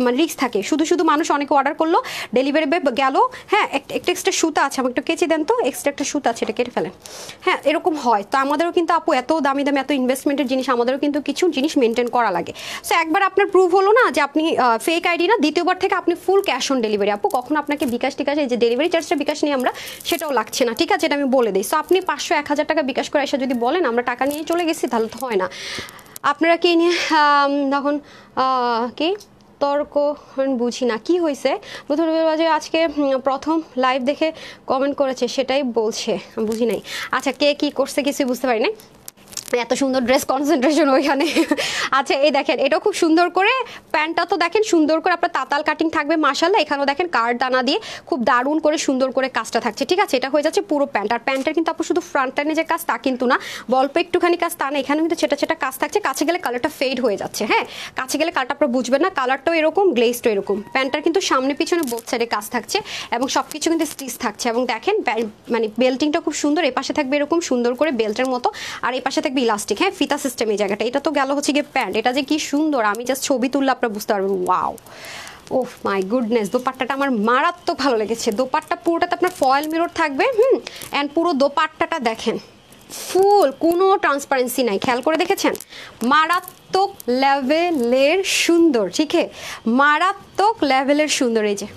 মানে রিস্ক থাকে। শুধু শুধু মানুষ অনেকে অর্ডার করলো, ডেলিভারি গেল, হ্যাঁ একটা এক্সট্রা সুতা আছে, আমাকে একটু কেচে দেন তো, এক্সট্রা একটা সুতা আছে এটা কেটে ফেলেন, হ্যাঁ এরকম হয়। তো আমাদেরও কিন্তু আপু এত দামি দামি এত ইনভেস্টমেন্টের জিনিস, আমাদেরও কিন্তু কিছু জিনিস মেনটেন করা লাগে। সো একবার আপনার প্রুভ হলো না যে আপনি ফেক আইডি না, দ্বিতীয়বার থেকে আপনি ফুল ক্যাশ অন ডেলিভারি। আপু কখনো আপনাকে বিকাশ টিকাশ এই যে ডেলিভারি চার্জটা বিকাশ নিয়ে আমরা সেটাও লাগছে না, ঠিক আছে, এটা আমি বলে দিই। সো আপনি 500-1000 টাকা বিকাশ করে এসে যদি বলেন আমরা টাকা নিয়ে চলে গেছি, তাহলে তো হয় না। আপনারা কি নিয়ে তখন কি তর্ক বুঝি না কি হয়েছে, যে আজকে প্রথম লাইভ দেখে কমেন্ট করেছে সেটাই বলছে, বুঝি নাই। আচ্ছা কে কি করছে কিছুই বুঝতে পারি না, এত সুন্দর ড্রেস কনসেন্ট্রেশন ওইখানে। আচ্ছা এই দেখেন এটাও খুব সুন্দর করে, প্যান্টটা তো দেখেন সুন্দর করে আপনার তাতাল কাটিং থাকবে মাশাআল্লাহ, এখানেও দেখেন কার্ড দানা দিয়ে খুব দারুণ করে সুন্দর করে কাজটা থাকছে, ঠিক আছে। এটা হয়ে যাচ্ছে পুরো প্যান্ট, আর প্যান্টের কিন্তু আপু শুধু ফ্রন্ট টাইনে যে কাজ তা কিন্তু না, অল্প একটুখানি কাজ তা না, এখানেও কিন্তু ছেটা ছেটা কাজ থাকছে, কাছে গেলে কালারটা ফেড হয়ে যাচ্ছে। হ্যাঁ, কাছে গেলে কালারটা আপনারা বুঝবেন না, কালারটাও এরকম গ্লেজটাও এরকম। প্যান্টটার কিন্তু সামনে পিছনে বোথ সাইডে কাজ থাকছে এবং সব কিছু কিন্তু স্টিচ থাকছে, এবং দেখেন মানে বেল্টিংটা খুব সুন্দর, এই পাশে থাকবে এরকম সুন্দর করে বেল্টের মতো, আর এই পাশে থাকবে ইলাস্টিক, হ্যাঁ ফিতা সিস্টেম এই জায়গাটা। এটা তো গেল হচ্ছে গিয়ে প্যান্ট, এটা যে কি সুন্দর, আমি জাস্ট ছবি তুললে আপনারা বুঝতে পারবেন। ওয়াও, ওহ মাই গুডনেস, দোপাট্টাটা আমার মারাত্মক ভালো লেগেছে। দোপাট্টা পুরোটাতে আপনার ফয়েল মিরর থাকবে, অ্যান্ড পুরো দোপাট্টাটা দেখেন ফুল, কোনো ট্রান্সপারেন্সি নাই, খেয়াল করে দেখেছেন, মারাত্মক লেভেলের সুন্দর, ঠিক আছে, মারাত্মক লেভেলের সুন্দর, এই যে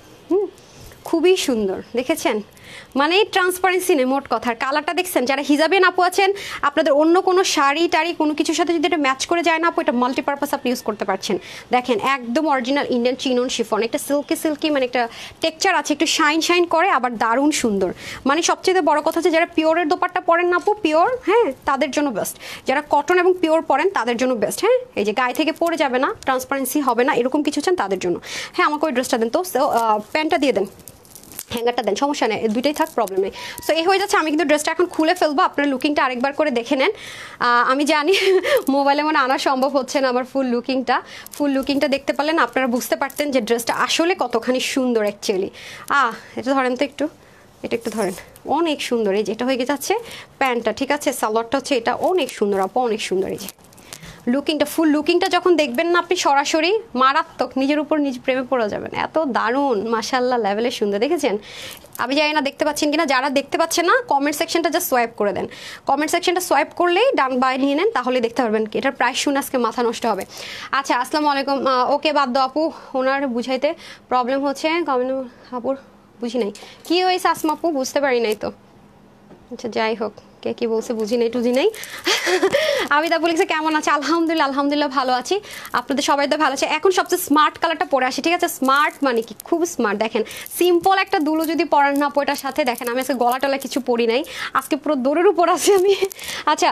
খুবই সুন্দর দেখেছেন, মানে ট্রান্সপারেন্সি নেই মোট কথা। কালারটা দেখছেন, যারা হিজাবিয়ান আপু আছেন আপনাদের অন্য কোনো শাড়ি টাড়ি কোনো কিছুর সাথে যদি এটা ম্যাচ করে যায় না আপু, এটা মাল্টিপারপাস আপনি ইউজ করতে পারছেন। দেখেন একদম অরিজিনাল ইন্ডিয়ান চিনন শিফন, একটা সিল্কি সিল্কি মানে একটা টেক্সচার আছে, একটু শাইন শাইন করে, আবার দারুণ সুন্দর। মানে সবচেয়ে বড় কথা হচ্ছে যারা পিওরের দোপাট্টা পরেন না আপু, পিওর, হ্যাঁ তাদের জন্য বেস্ট, যারা কটন এবং পিওর পরেন তাদের জন্য বেস্ট। হ্যাঁ, এই যে গায়ে থেকে পরে যাবে না, ট্রান্সপারেন্সি হবে না, এরকম কিছু চান তাদের জন্য। হ্যাঁ, আমাকে ওই ড্রেসটা দেন তো, প্যান্টটা দিয়ে দেন, হ্যাঙ্গারটা দেন, সমস্যা নেই, দুইটাই থাক, প্রবলেম নেই। সো এই হয়ে যাচ্ছে, আমি কিন্তু ড্রেসটা এখন খুলে ফেলবো, আপনার লুকিংটা আরেকবার করে দেখে নেন। আমি জানি মোবাইলে মানে আনা সম্ভব হচ্ছে না আমার ফুল লুকিংটা দেখতে পারলেন আপনারা বুঝতে পারতেন যে ড্রেসটা আসলে কতখানি সুন্দর অ্যাকচুয়ালি। এটা ধরেন তো একটু, এটা একটু ধরেন, অনেক সুন্দর। এই যে এটা হয়ে যাচ্ছে প্যান্টটা, ঠিক আছে, সালোয়ারটা হচ্ছে এটা অনেক সুন্দর আপু, অনেক সুন্দর। এই যে লুকিংটা, ফুল লুকিংটা যখন দেখবেন না আপনি সরাসরি মারাত্মক, নিজের উপর নিজ প্রেমে পড়ে যাবেন, এত দারুণ মাশাআল্লাহ লেভেলের সুন্দর। দেখেছেন, আমি জানি না দেখতে পাচ্ছেন কিনা, যারা দেখতে পাচ্ছেন না কমেন্ট সেকশনটা জাস্ট সোয়াইপ করে দেন, কমেন্ট সেকশনটা সোয়াইপ করলেই ডান বাই নিয়ে নেন, তাহলে দেখতে পারবেন কি এটার প্রাইস শুনে আজকে মাথা নষ্ট হবে। আচ্ছা আসসালামু আলাইকুম, ওকে বাদ দাও আপু, ওনার বুঝাইতে প্রবলেম হচ্ছে, কমেন্ট আপুর বুঝি নাই কি হয়েছে, আসমা আপু বুঝতে পারি নাই তো, আচ্ছা যাই হোক। কে কি বলছে বুঝি নাই টুজি নাই। আমি তা বলেছি কেমন আছে, আলহামদুলিল্লাহ আলহামদুলিল্লাহ ভালো আছি, আপনাদের সবাই তো ভালো আছে। এখন সবচেয়ে স্মার্ট কালারটা পরে আসি, ঠিক আছে? স্মার্ট মানে কি খুব স্মার্ট। দেখেন সিম্পল একটা দুলো যদি পরান না ওইটার সাথে, দেখেন আমি আজকে গলা টলা কিছু পরি নাই, আজকে পুরো দৌড়ের উপর আছি আমি। আচ্ছা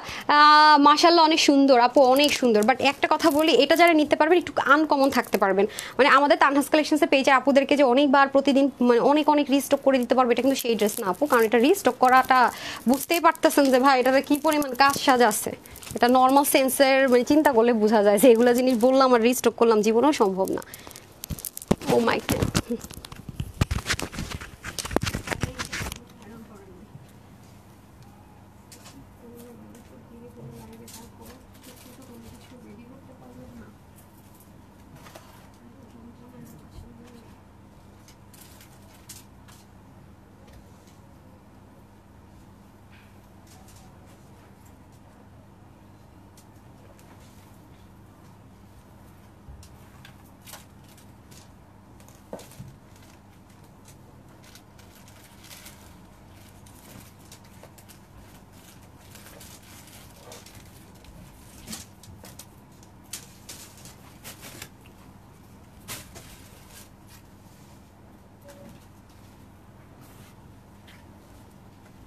মাশাআল্লাহ অনেক সুন্দর আপু, অনেক সুন্দর। বাট একটা কথা বলি, এটা যারা নিতে পারবেন একটু আনকমন থাকতে পারবেন। মানে আমাদের তানহাস কালেকশনসে পেজে আপুদেরকে যে অনেকবার প্রতিদিন মানে অনেক অনেক রিস্টক করে দিতে পারবে, এটা কিন্তু সেই ড্রেস না আপু। কারণ এটা রিস্টক করাটা বুঝতেই পারতেছেন যে ভাই এটাতে কি পরিমাণ কাজ সাজ আছে। এটা নর্মাল সেন্সের মানে চিন্তা করলে বোঝা যায় যে এগুলো জিনিস বললাম আর রিস্টক করলাম জীবনেও সম্ভব না। ও মাই গড।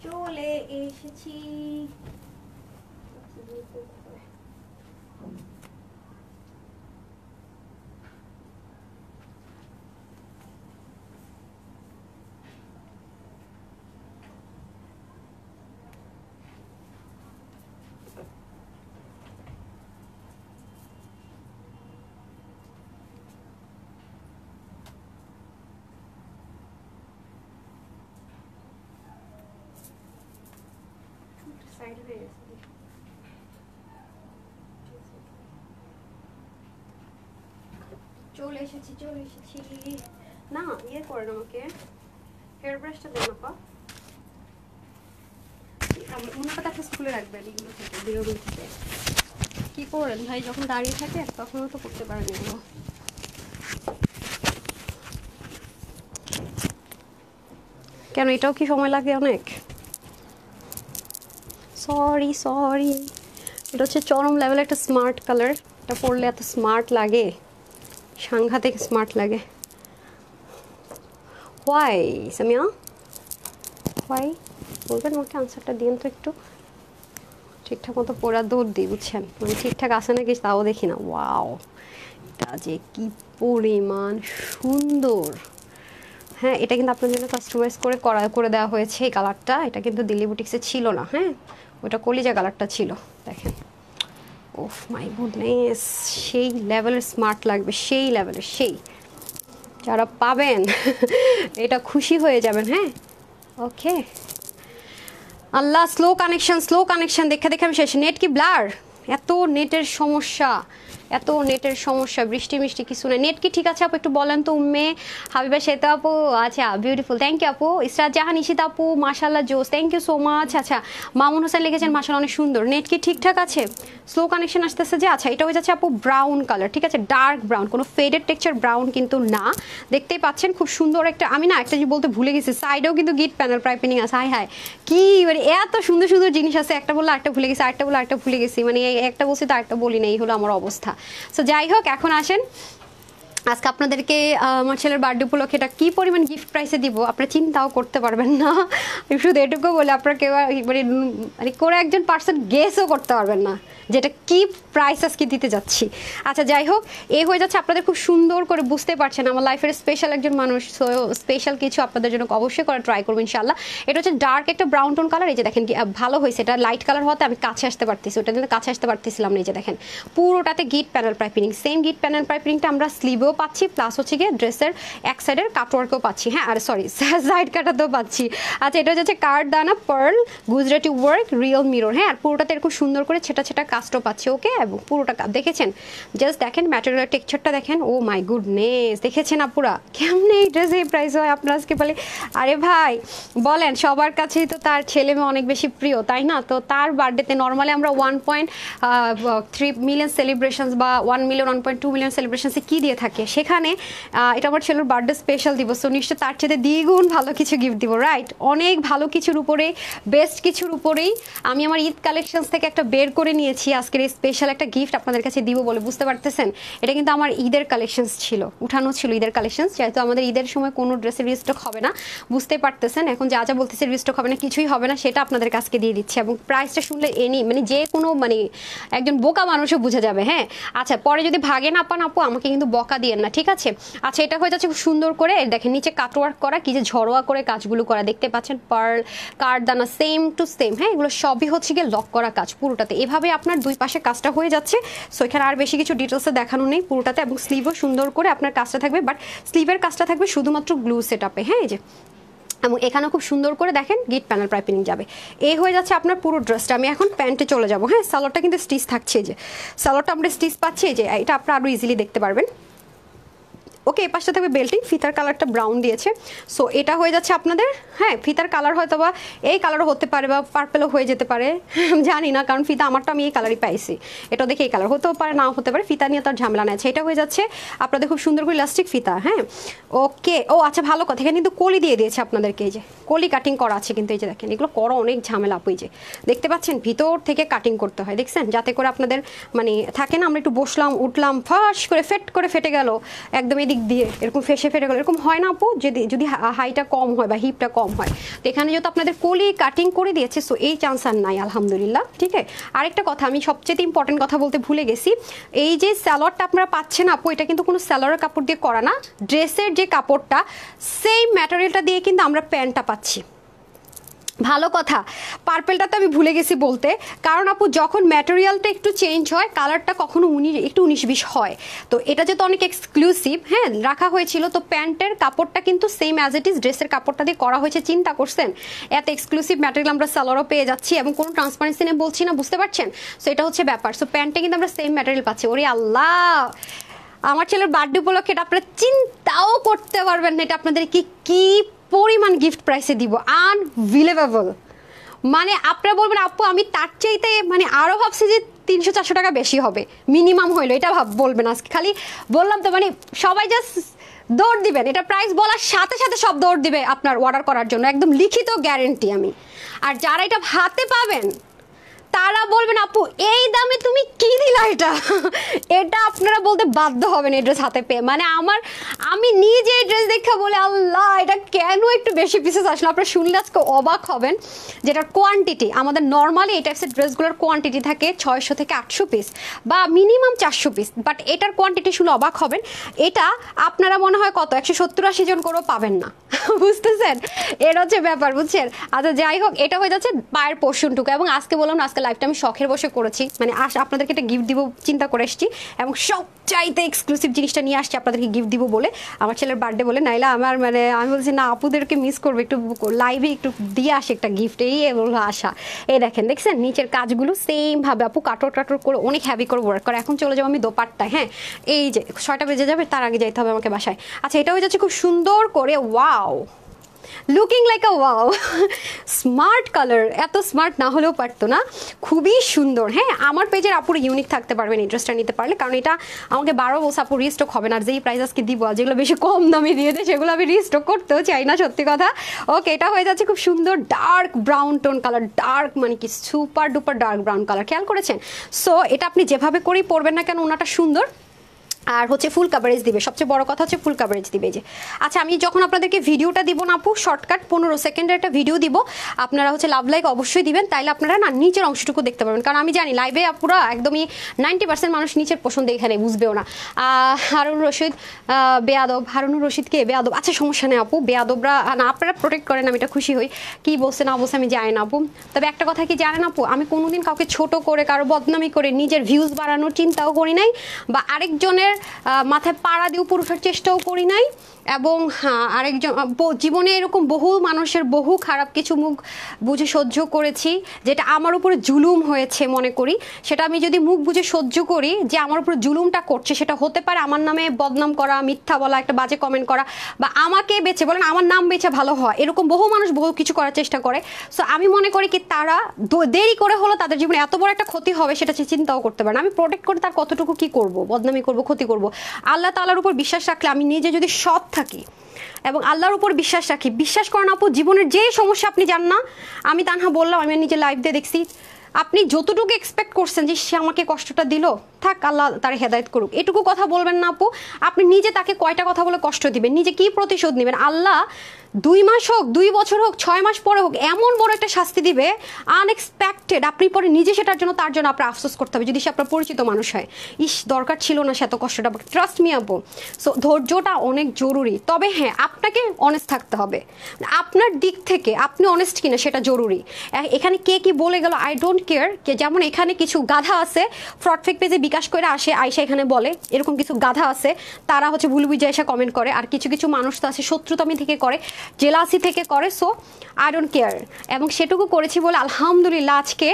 চলে এসেছি। চলে এসেছি চলে এসেছি। না ইয়ে করেন আমাকে হেয়ার ব্রাশটা দেন আপা। ওনাটা একটা স্কুলে রাখবেন এগুলো থেকে বেরোবেন থেকে। কি করেন ভাই যখন দাঁড়িয়ে থাকে তখনও তো করতে পারেন এগুলো। কেন এটাও কি সময় লাগে অনেক? Sorry sorry. এটা হচ্ছে চরম লেভেলে একটা স্মার্ট কালার, এটা পরলে এত স্মার্ট লাগে, সাংঘাতিক স্মার্ট লাগে। হোয়াই সামিয়া হোয়াই বলবেন আমাকে, আনসারটা দিন তো একটু। ঠিকঠাক মতো পড়া দৌড় দিই বুঝছেন, মানে ঠিকঠাক আসে নাকি তাও দেখি না। ওয়াও এটা যে কি পরিমাণ সুন্দর। হ্যাঁ এটা কিন্তু আপনার জন্য কাস্টমাইজ করে দেওয়া হয়েছে এই কালারটা। এটা কিন্তু দিল্লি বুটিক্সে ছিল না, হ্যাঁ ওটা কলিজা কালারটা ছিল। দেখেন ওফ মাই গুডনেস, সেই লেভেলের স্মার্ট লাগবে, সেই লেভেলের, সেই যারা পাবেন এটা খুশি হয়ে যাবেন। হ্যাঁ ওকে। আল্লাহ স্লো কানেকশন দেখে দেখে আমি শেষ। নেট কি ব্লার? এত নেটের সমস্যা, এত নেটের সমস্যা, বৃষ্টি মিষ্টি কিছু না। নেট কি ঠিক আছে আপু একটু বলেন তো। উম্মে হাবিবা শ্বেতা আপু, আচ্ছা বিউটিফুল, থ্যাংক ইউ আপু। ইসরাত জাহান ইশিত আপু মাশাআল্লাহ জোস, থ্যাংক ইউ সো মাচ। আচ্ছা মামুন হোসেন লিখেছেন মাশাআল্লাহ অনেক সুন্দর। নেট কি ঠিকঠাক আছে? স্লো কানেকশন আসতেছে যে। আচ্ছা এটা হয়ে যাচ্ছে আপু ব্রাউন কালার, ঠিক আছে ডার্ক ব্রাউন, কোনো ফেডেড টেক্সচার ব্রাউন কিন্তু না। দেখতেই পাচ্ছেন খুব সুন্দর একটা, আমি না একটা যে বলতে ভুলে গেছি, সাইডেও কিন্তু গিট প্যানেল পাইপিনিং আছে। হাই হাই কি মানে এত সুন্দর সুন্দর জিনিস আছে, একটা বললে আরেকটা ভুলে গেছি, আরেকটা বলে আরেকটা ভুলে গেছি, মানে একটা বলছি তো আরেকটা বলি না, এই হলো আমার অবস্থা। সো যাই হোক এখন আসেন আজকে আপনাদেরকে আমার ছেলের বার্থডে উপলক্ষে এটা কী পরিমাণ গিফট প্রাইসে দিব আপনারা চিন্তাও করতে পারবেন না। শুধু এটুকু বলে আপনারা কেউ মানে করে একজন পার্সন গেসও করতে পারবেন না যেটা কি প্রাইস আজকে দিতে যাচ্ছি। আচ্ছা যাই হোক এ হয়ে যাচ্ছে, আপনাদের খুব সুন্দর করে বুঝতে পারছেন আমার লাইফের স্পেশাল একজন মানুষ, সো স্পেশাল কিছু আপনাদের জন্য অবশ্যই করা ট্রাই করবো ইনশাল্লাহ। এটা হচ্ছে ডার্ক একটা ব্রাউন টোন কালার, এই যে দেখেন কি ভালো হয়েছে, এটা লাইট কালার হওয়াতে আমি কাছে আসতে পারতেছি, ওটা কিন্তু কাছে আসতে পারতেছিলাম না। এই যে দেখেন পুরোটাতে গিট প্যানেল পাইপিং, সেম গিট প্যানেল পাইপিংটা আমরা স্লিভেও পাচ্ছি, প্লাস হচ্ছে গিয়ে ড্রেসের এক সাইডের কাটওয়ার্কেও পাচ্ছি। হ্যাঁ আর সরি সাইড কাটাতেও পাচ্ছি। আচ্ছা এটা হচ্ছে কার্ড দানা pearl Gujarati work real mirror. হ্যাঁ আর পুরোটাতে এরকম সুন্দর করে ছেটা ছেটা কাজটাও পাচ্ছি। ওকে এবং পুরোটা দেখেছেন, জাস্ট দেখেন ম্যাটেরিয়াল টেক্সচারটা দেখেন। ও মাই গুডনেস দেখেছেন আপুরা কেমনে এই ড্রেস এই প্রাইস হয় আপনার আজকে বলে। আরে ভাই বলেন সবার কাছেই তো তার ছেলে মেয়ে অনেক বেশি প্রিয় তাই না? তো তার বার্থডেতে নর্মালি আমরা 1.3 মিলিয়ন সেলিব্রেশনস বা 1 মিলিয়ন 1.2 মিলিয়ন সেলিব্রেশনসে কী দিয়ে থাকি? সেখানে এটা আমার ছেলের বার্থডে স্পেশাল দিব, সো নিশ্চয় তার চেয়ে দ্বিগুণ ভালো কিছু গিফট দিব, রাইট? অনেক ভালো কিছুর উপরে, বেস্ট কিছুর উপরেই আমি আমার ঈদ কালেকশনস থেকে একটা বের করে নিয়েছি আজকের এই স্পেশাল একটা গিফট আপনাদের কাছে দিব বলে। বুঝতে পারতেছেন, এটা কিন্তু আমার ঈদের কালেকশনস ছিল, উঠানো ছিল ঈদের কালেকশনস, যেহেতু আমাদের ঈদের সময় কোনো ড্রেসের রিস্টক হবে না, বুঝতে পারতেছেন। এখন যা যা বলতেছে রিস্টক হবে না, কিছুই হবে না, সেটা আপনাদের কাছকে দিয়ে দিচ্ছি। এবং প্রাইসটা শুনলে মানে যে কোনো মানে একজন বোকা মানুষও বুঝে যাবে। হ্যাঁ, আচ্ছা, পরে যদি ভাগে না পান আপু আমাকে কিন্তু বকা দিয়েন না, ঠিক আছে? আচ্ছা, এটা হয়ে যাচ্ছে খুব সুন্দর করে, দেখেন নিচে কাটওয়ার্ক করা, কি যে ঝরোয়া করে কাজগুলো করা, দেখতে পাচ্ছেন, পার্ল কারদানা সেম টু সেম। হ্যাঁ, এগুলো সবই হচ্ছে গিয়ে লক করা কাজ পুরোটাতে। এভাবে আপনার দুই পাশে কাজটা হয়ে যাচ্ছে। সো এখানে আর বেশি কিছু ডিটেলসে দেখানো নেই পুরোটাতে। এবং স্লিভও সুন্দর করে আপনার কাজটা থাকবে, বাট স্লিভের কাজটা থাকবে শুধুমাত্র গ্লু সেটআপে। হ্যাঁ, এই যে, এবং এখানে খুব সুন্দর করে দেখেন গিট প্যানেল পাইপিং যাবে। এই হয়ে যাচ্ছে আপনার পুরো ড্রেসটা। আমি এখন প্যান্টে চলে যাব। হ্যাঁ, সালোয়ারটা কিন্তু স্টিচ থাকছে, যে সালোয়ারটা আমরা স্টিচ পাচ্ছি, যে এটা আপনারা আরও ইজিলি দেখতে পারবেন। ওকে, এই পাশটা থাকবে বেল্টিং, ফিতার কালারটা ব্রাউন দিয়েছে। সো এটা হয়ে যাচ্ছে আপনাদের, হ্যাঁ, ফিতার কালার হয়তো বা এই কালারও হতে পারে বা পার্পেলও হয়ে যেতে পারে, জানি না, কারণ ফিতা আমারটা আমি এই কালারই পাইছি। এটা দেখে এই কালার হতেও পারে, নাও হতে পারে, ফিতা নিয়ে তার ঝামেলা নেই। এটা হয়ে যাচ্ছে আপনাদের খুব সুন্দর করে ইলাস্টিক ফিতা। হ্যাঁ, ওকে। ও আচ্ছা, ভালো কথা, এখানে কিন্তু কলি দিয়ে দিয়েছে আপনাদেরকে, এই যে কলি কাটিং করা আছে কিন্তু, এই যে দেখেন, এগুলো করা অনেক ঝামেলা আপু। এই যে দেখতে পাচ্ছেন ভিতর থেকে কাটিং করতে হয়, দেখছেন, যাতে করে আপনাদের মানে থাকে না, আমরা একটু বসলাম উঠলাম ফাঁস করে ফেট করে ফেটে গেল একদম এদিক দিয়ে, এরকম ফেসে ফেটে গেল, এরকম হয় না আপু, যদি হাইটা কম হয় বা হিপটা কম হয়। তো এখানে যেহেতু আপনাদের কলি কাটিং করে দিয়েছে, সো এই চান্স আর নাই, আলহামদুলিল্লাহ। ঠিক আছে, আরেকটা কথা আমি সবচেয়ে ইম্পর্টেন্ট কথা বলতে ভুলে গেছি, এই যে স্যালোয়ারটা আপনারা পাচ্ছেন আপু, এটা কিন্তু কোনো স্যালোয়ারের কাপড় দিয়ে করা না, ড্রেসের যে কাপড়টা সেম ম্যাটেরিয়ালটা দিয়ে কিন্তু আমরা প্যান্টটা পাচ্ছি। ভালো কথা, পার্পেলটা তো আমি ভুলে গেছি বলতে, কারণ আপু যখন ম্যাটেরিয়ালটা একটু চেঞ্জ হয় কালারটা কখনো একটু 19-20 হয়। তো এটা যেহেতু অনেক এক্সক্লুসিভ, হ্যাঁ, রাখা হয়েছিল, তো প্যান্টের কাপড়টা কিন্তু সেম অ্যাজ ইট ইজ ড্রেসের কাপড়টা দিয়ে করা হয়েছে। চিন্তা করছেন, এত এক্সক্লুসিভ ম্যাটেরিয়াল আমরা সালোয়ারও পেয়ে যাচ্ছি, এবং কোনো ট্রান্সপারেন্সি নিয়ে বলছি না, বুঝতে পারছেন? সো এটা হচ্ছে ব্যাপার। সো প্যান্টে কিন্তু আমরা সেম ম্যাটেরিয়াল পাচ্ছি। ওরে আল্লাহ, আমার ছেলের বার্থডে উপলক্ষে এটা আপনারা চিন্তাও করতে পারবেন না, এটা আপনাদের কি পরিমাণ গিফট প্রাইসে দিব, আনবিলিভেবল। মানে আপনারা বলবেন আপু আমি তার চাইতে মানে আরও ভাবছি যে 300-400 টাকা বেশি হবে মিনিমাম হইলো, এটা বলবেন আজকে। খালি বললাম তো, মানে সবাই জাস্ট দৌড় দিবেন, এটা প্রাইস বলার সাথে সাথে সব দৌড় দিবে আপনার অর্ডার করার জন্য, একদম লিখিত গ্যারেন্টি আমি। আর যারা এটা হাতে পাবেন তারা বলবেন আপু এই দামে তুমি কি দিলা, এটা আপনারা বলতে বাধ্য হবেন এই ড্রেস হাতে পেয়ে। মানে আমি নিজে এই ড্রেস দেখে বলে আল্লাহ, এটা কেন একটু বেশি পিসেস আসলো। আপনারা শুনলে আজকে অবাক হবেন, যেটার কোয়ান্টিটি আমাদের নর্মালি এই টাইপসের ড্রেসগুলোর কোয়ান্টিটি থাকে 600 থেকে 800 পিস বা মিনিমাম 400 পিস, বাট এটার কোয়ান্টিটি শুনে অবাক হবেন, এটা আপনারা মনে হয় কত 170-80 জন করেও পাবেন না, বুঝতেছেন? এর হচ্ছে ব্যাপার, বুঝছেন? আচ্ছা, যাই হোক, এটা হয়ে যাচ্ছে পায়ের পোর্শনটুকু। এবং আজকে বললাম না, আজকে লাইফটা আমি শখের বসে করেছি, মানে আপনাদেরকে একটা গিফট দিব চিন্তা করে এসেছি, এবং সবচাইতে এক্সক্লুসিভ জিনিসটা নিয়ে আসছি আপনাদেরকে গিফট দিব বলে, আমার ছেলের বার্থডে বলে। নাইলে আমার মানে আমি বলছি না, আপুদেরকে মিস করবো, একটু লাইভে একটু দিয়ে আসে একটা গিফট, এই বললো আশা। এই দেখেন, দেখছেন নিচের কাজগুলো সেম ভাবে আপু কাটর করে অনেক হ্যাভি করে ওয়ার্ক করে। এখন চলে যাবো আমি দোপাট্টায়। হ্যাঁ, এই যে 6টা বেজে যাবে, তার আগে যাইতে হবে আমাকে বাসায়। আচ্ছা, এটা হয়ে যাচ্ছে খুব সুন্দর করে, ওয়াও, লুকিং লাইক আ ওয়াও, স্মার্ট কালার, এত স্মার্ট না হলেও পারতো না, খুবই সুন্দর। হ্যাঁ, আমার পেজের আপুর ইউনিক থাকতে পারবেন এই ড্রেসটা নিতে পারলে, কারণ এটা আমাকে 12 বছর আপু রিস্টক হবে না। আর যেই প্রাইস আজকে দিব, যেগুলো বেশি কম দামে দিয়ে দেয় সেগুলো আমি রিস্টক করতেও চাই না, সত্যি কথা। ওকে, এটা হয়ে যাচ্ছে খুব সুন্দর dark brown tone colour, dark মানে কি super duper dark brown colour, খেয়াল করেছেন? সো এটা আপনি যেভাবে করেই পরবেন না কেন, ওনাটা সুন্দর, আর হচ্ছে ফুল কাভারেজ দিবে, সবচেয়ে বড় কথা হচ্ছে ফুল কাভারেজ দিবে। যে আচ্ছা, আমি যখন আপনাদেরকে ভিডিওটা দিব না আপু, শর্টকাট 15 সেকেন্ডের একটা ভিডিও দিব, আপনারা হচ্ছে লাভ লাইক অবশ্যই দিবেন, তাইলে আপনারা না নিচের অংশটুকু দেখতে পারবেন। কারণ আমি জানি লাইভে আপুরা একদমই 90% মানুষ নিচের পছন্দ এখানে বুঝবেও না। হারুন রশিদ বেয়াদব, হারুনুর রশিদকে বেয়াদব, আচ্ছা সমস্যা নেই আপু, বেয়াদবরা না, আপনারা প্রোটেক্ট করেন, আমি এটা খুশি হই। কি বলছে না বলছে আমি জানি না আপু, তবে একটা কথা কি জানেন আপু, আমি কোনোদিন কাউকে ছোট করে কারো বদনামি করে নিজের ভিউজ বাড়ানোর চিন্তাও করি নাই, বা আরেকজনের মাথায় পাড়া দিয়ে উপর ওঠার চেষ্টাও করি নাই, এবং হ্যাঁ আরেকজন জীবনে এরকম বহু মানুষের বহু খারাপ কিছু মুখ বুঝে সহ্য করেছি, যেটা আমার উপরে জুলুম হয়েছে মনে করি, সেটা আমি যদি মুখ বুঝে সহ্য করি যে আমার উপরে জুলুমটা করছে, সেটা হতে পারে আমার নামে বদনাম করা, মিথ্যা বলা, একটা বাজে কমেন্ট করা, বা আমাকে বেছে বলেন আমার নাম বেছে ভালো হয়, এরকম বহু মানুষ বহু কিছু করার চেষ্টা করে। সো আমি মনে করি কি তারা দেরি করে হলো তাদের জীবনে এত বড় একটা ক্ষতি হবে সেটা চিন্তাও করতে পারে না। আমি প্রোটেক্ট করে তার কতটুকু কি করব, বদনামি করব, ক্ষতি করব। আল্লাহ তাআলার উপর বিশ্বাস রাখলে, আমি নিজে যদি সৎ থাকি এবং আল্লাহর উপর বিশ্বাস রাখি, বিশ্বাস করেন আপু, জীবনের যে সমস্যা আপনি জান না, আমি তানহা বললাম, আমি নিজে লাইভ দিয়ে দেখছি, আপনি যতটুকু এক্সপেক্ট করছেন যে সে আমাকে কষ্টটা দিল, থাক আল্লাহ তার হেদায়েত করুক, এটুকু কথা বলবেন না আপু। আপনি নিজে তাকে কয়টা কথা বলে কষ্ট দিবেন, নিজে কি প্রতিশোধ নেবেন? আল্লাহ 2 মাস হোক, 2 বছর হোক, 6 মাস পরে হোক, এমন বড় একটা শাস্তি দিবে আনএক্সপেক্টেড, আপনি পরে নিজে সেটার জন্য তার জন্য আপনার আফসোস করতে হবে, যদি সে আপনার পরিচিত মানুষ হয়। ইস, দরকার ছিল না সে এত কষ্টটা, ট্রাস্ট মি আপু। সো ধৈর্যটা অনেক জরুরি। তবে হ্যাঁ, আপনাকে অনেস্ট থাকতে হবে, আপনার দিক থেকে আপনি অনেস্ট কিনা সেটা জরুরি। এখানে কে কি বলে গেল আই ডোন্ট কেয়ার। যেমন এখানে কিছু গাধা আছে, ফ্রড ফেক পেজে বিকাশ করে আসে, আয়সা এখানে বলে, এরকম কিছু গাধা আছে, তারা হচ্ছে ভুল বুঝে এসে কমেন্ট করে। আর কিছু কিছু মানুষ তো আছে শত্রুতামি থেকে করে, জেলাসি থেকে করে। সো আই ডোন্ট কেয়ার, এবং সেটুকু করেছি বলে আলহামদুলিল্লাহ আজকে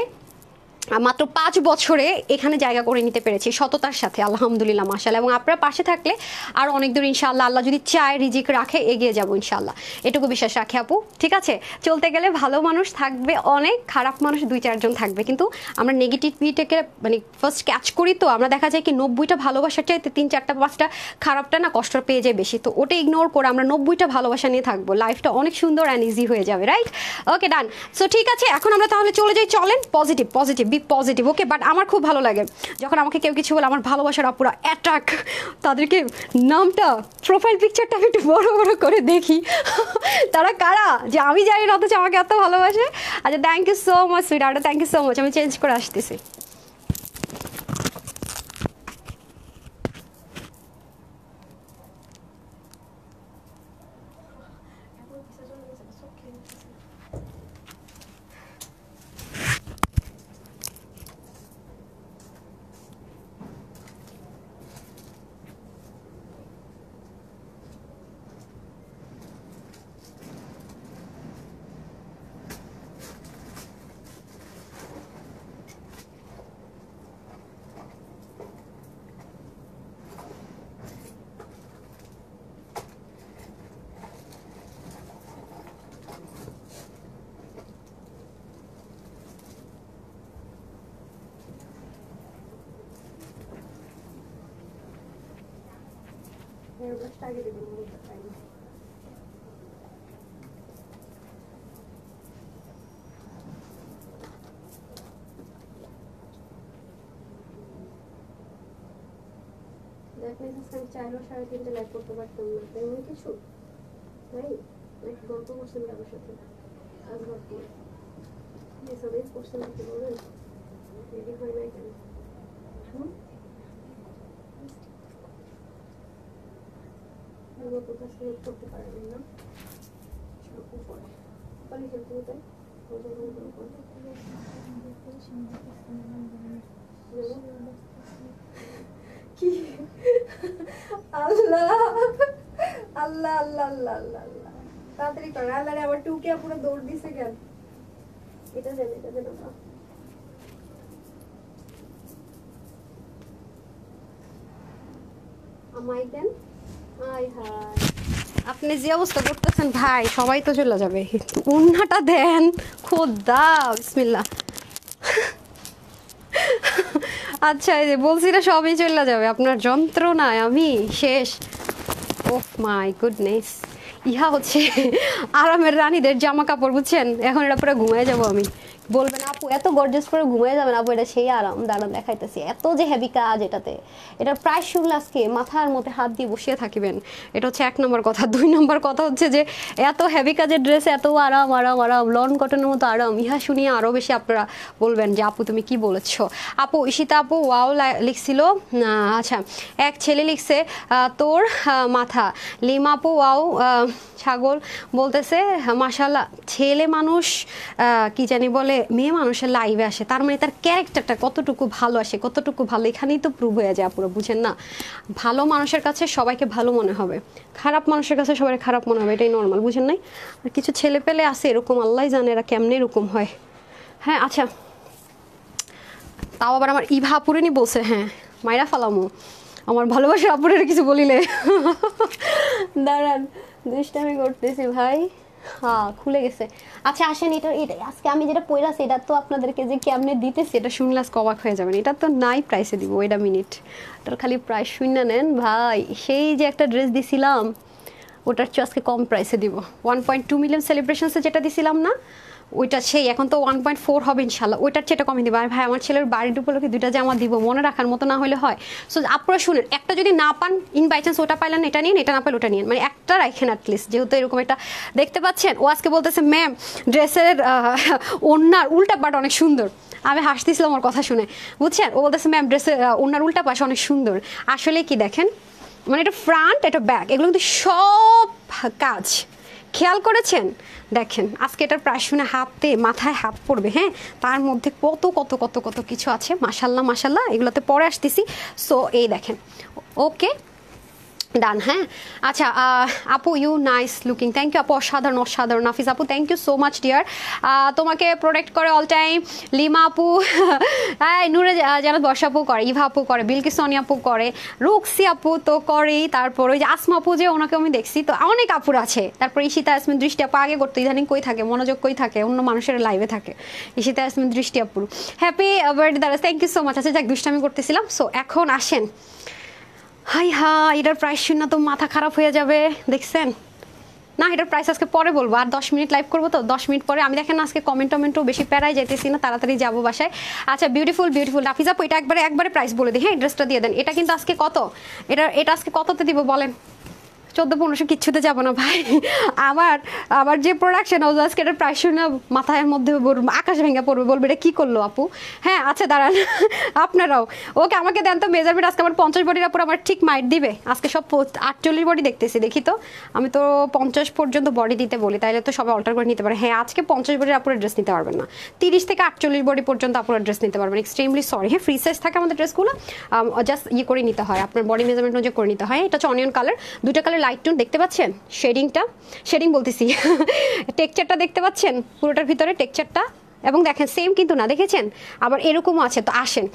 মাত্র 5 বছরে এখানে জায়গা করে নিতে পেরেছি সততার সাথে, আলহামদুলিল্লাহ, মাশাআল্লাহ। এবং আপনারা পাশে থাকলে আর অনেক দূর ইনশাআল্লাহ, আল্লাহ যদি চায়, রিজিক রাখে, এগিয়ে যাবো ইনশাআল্লাহ, এটুকু বিশ্বাস রাখি আপু। ঠিক আছে, চলতে গেলে ভালো মানুষ থাকবে অনেক, খারাপ মানুষ 2-4 জন থাকবে, কিন্তু আমরা নেগেটিভিটিকে মানে ফার্স্ট ক্যাচ করি। তো আমরা দেখা যায় কি 90টা ভালোবাসার চাইতে 3-4টা 5টা খারাপটা না কষ্ট পেয়ে যায় বেশি। তো ওটা ইগনোর করে আমরা 90টা ভালোবাসা নিয়ে থাকবো, লাইফটা অনেক সুন্দর অ্যান্ড ইজি হয়ে যাবে, রাইট? ওকে, ডান। সো ঠিক আছে, এখন আমরা তাহলে চলে যাই, চলেন positive positive B positive. Okay, but আমার খুব ভালো লাগে যখন আমাকে কেউ কিছু বলে, আমার ভালোবাসার আপুরা অ্যাটাক, তাদেরকে নামটা, প্রোফাইল পিকচারটা আমি একটু বড় বড় করে দেখি তারা কারা যে আমি জানি না, অথচ আমাকে এত ভালোবাসে। আচ্ছা, thank you so much sweet, thank you so much. আমি চেঞ্জ করে আসতেছি। আগে দেবেন চাইলেও 3:30 লাইভ করতে পারতাম না, তেমন কিছু তাই নাকি গল্প করছেন কারোর সাথে? আজ গল্প মেসেজ করছেন নাকি বলেন? রেডি হয় নাই কেন? কোথাও হেল্প করতে পারেন না, উপরে পালি হেল্প করতে কি? আল্লাহ আল্লাহ আল্লাহ আল্লাহ আল্লাহ আল্লাহ, তাড়াতাড়ি করেন। আল্লাহ রে, আমার টুকে পুরো দৌড় দিছে কেন? এটা দেন, এটা দেন। আমায় দেন। হাই হাই, আপনি যে অবস্থা করতেছেন ভাই, সবাই তো চলে যাবে। উন্নাটা দেন, খোদা, বিসমিল্লাহ। আচ্ছা, এই যে বলছি না, সবই চলে যাবে আপনার যন্ত্রণায়, আমি শেষ। ওহ মাই গুডনেস, ইহা হচ্ছে আরামের রানীদের জামা কাপড়, বুঝছেন? এখন এটা পুরো ঘুমিয়ে যাবো আমি। বলবেন আপু এত গর্জাস করে ঘুমিয়ে যাবেন, আপু এটা সেই আরাম, দাঁড়ান দেখাইতেছি। এত যে হেভি কাজ এটাতে, এটার প্রায় শুনলে আজকে মাথার মধ্যে হাত দিয়ে বসিয়ে থাকিবেন। এটা হচ্ছে 1 নম্বর কথা। 2 নম্বর কথা হচ্ছে যে এত হেভি কাজের ড্রেস, এত আরাম আরাম আরাম, লন কটনের মতো আরাম, ইহা শুনিয়ে আরও বেশি আপনারা বলবেন যে আপু তুমি কি বলেছো। আপু ঈশিতা আপু ওয়াও লিখছিল। আচ্ছা, এক ছেলে লিখছে তোর মাথা। লিমা আপু ওয়াও ছাগল বলতেছে মাশাআল্লাহ। ছেলে মানুষ কি জানি বলে, মেয়ে মানুষের লাইভে আসে, তার মানে তার ক্যারেক্টারটা কতটুকু ভালো আসে, কতটুকু ভালো, এখানেই তো প্রুভ হয়ে যায় আপুরা, বুঝেন না? ভালো মানুষের কাছে সবাইকে ভালো মনে হবে, খারাপ মানুষের কাছে সবাই খারাপ মনে হবে, এটাই নর্মাল, বুঝেন নাই? আর কিছু ছেলে পেলে আছে এরকম, আল্লাহ জানে এরা কেমনে এরকম হয়। হ্যাঁ আচ্ছা, তাও আবার আমার ইভা আপুরেনি বলছে, হ্যাঁ মাইরা ফালামু আমার ভালোবাসার আপুরের কিছু বলিলে। দাঁড়ান, দুষ্টামি করতেছি ভাই। হ্যাঁ খুলে গেছে। আচ্ছা আসেন, এটা আজকে আমি যেটা পইরাছি এটা তো আপনাদেরকে যে কেমনে দিতেছি এটা শুনলে আজকে অবাক হয়ে যাবেন। এটা তো নাই প্রাইসে দিব, এটা মিনিট, ওটার খালি প্রাইস শূন্য নেন ভাই। সেই যে একটা ড্রেস দিছিলাম ওটার চেয়ে আজকে কম প্রাইসে দিব। 1.2 মিলিয়ন সেলিব্রেশনসে যেটা দিছিলাম না ওইটা, সেই এখন তো 1.4 হবে ইনশাল্লাহ, ওইটার চেয়ে কমে দিব। আর ভাই আমার ছেলের বাড়ির উপলক্ষে দুইটা জামা দিব, মনে রাখার মতো না হলে হয়। সো আপনারা শুনেন, একটা যদি না পান ইন বাই চান্স ওটা পাইলেন এটা নিন, এটা না পাইলে ওটা নিন, মানে একটা রাখেন অ্যাটলিস্ট। যেহেতু এরকম একটা দেখতে পাচ্ছেন, ও আজকে বলতেছে ম্যাম ড্রেসের ওড়নার উল্টা পাট অনেক সুন্দর। আমি হাসতেছিলাম ওর কথা শুনে, বুঝছেন? ও বলতেছে ম্যাম ড্রেসের ওড়নার উল্টা পাশ অনেক সুন্দর। আসলে কি দেখেন, মানে এটা ফ্রন্ট এটা ব্যাক, এগুলো কিন্তু সব কাজ খেয়াল করেছেন? দেখেন আজকে এটার প্রায় শুনে মাথায় হাত পড়বে। হ্যাঁ, তার মধ্যে কত কত কত কত কিছু আছে, মাশাল্লাহ মাশাল্লাহ, এগুলোতে পরে আসতেছি। সো এই দেখেন, ওকে ডান। হ্যাঁ আচ্ছা, আপু you nice looking, thank you আপু, অসাধারণ অসাধারণ। নাফিস আপু thank you so much dear, তোমাকে প্রোটেক্ট করে অল টাইম। লিমা আপু, হ্যাঁ নুরে জানাত বর্ষা আপু করে, ইভা আপু করে, বিলকিস সোনি আপু করে, রুক্সি আপু তো করেই, তারপর ওই যে আসমা আপু যে ওনাকে আমি দেখছি, তো অনেক আপুর আছে। তারপর ঈশিতা ইয়াসমিন দৃষ্টি আপু আগে করতো, ইদানিং কই থাকে, মনোযোগ কই থাকে, অন্য মানুষের লাইভে থাকে। ঈশিতা ইয়াসমিন দৃষ্টি আপুর হ্যাপি বার্থডে দাদা, থ্যাংক ইউ সো মাচ। আচ্ছা যাক, দুষ্টামি করতেছিলাম। সো এখন আসেন, হাই এটার প্রাইস শুনে তো মাথা খারাপ হয়ে যাবে, দেখছেন না? এটার প্রাইস আজকে পরে বলবো, আর 10 মিনিট লাইভ করবো, তো 10 মিনিট পরে আমি দেখেন আজকে কমেন্টও বেশি প্যারাই যাইতেছি না, তাড়াতাড়ি যাবো বাসায়। আচ্ছা বিউটিফুল বিউটিফুল নাফিস আপু, এটা একবারে প্রাইস বলে দিই। হ্যাঁ ড্রেসটা দিয়ে দেন। এটা কিন্তু আজকে কত, এটা আজকে কততে দিব বলেন? 1400-1500 কিচ্ছুতে যাবো না ভাই। আমার যে প্রোডাকশন হাউস আজকে এটার প্রাইস শুনে মাথায় মধ্যে আকাশ ভেঙে পড়বে, বলবে এটা কী করলো আপু। হ্যাঁ আচ্ছা দাঁড়ান, আপনারাও ওকে আমাকে দেন তো মেজারমেন্ট। আজকে আমার 50 বডির উপর আমার ঠিক মাইট দিবে। আজকে সব 48 বডি দেখতেছি, দেখি তো। আমি তো 50 পর্যন্ত বডি দিতে বলি, তাইলে তো সবাই অল্টার করে নিতে পারে। হ্যাঁ আজকে 50 বডির আপুরের ড্রেস নিতে পারবেন না, 30 থেকে 48 বডি পর্যন্ত আপুরের ড্রেস নিতে পারবেন। Extremely sorry. হ্যাঁ ফ্রি সাইজ থাকে আমাদের ড্রেসগুলো, জাস্ট ইয়ে করে নিতে হয়, আপনার বডি মেজারমেন্ট অনুযায়ী করে নিতে হয়। এটা হচ্ছে অনিয়ন কালার, দুটো কালার লাইট টোন, দেখতে পাচ্ছেন শেডিং বলতেছি, টেক্সচারটা দেখতে পাচ্ছেন পুরোটার ভিতরে টেক্সচারটা, এবং দেখেন সেম কিন্তু না, দেখেছেন? আবার এরকমও আছে। তো আসেন,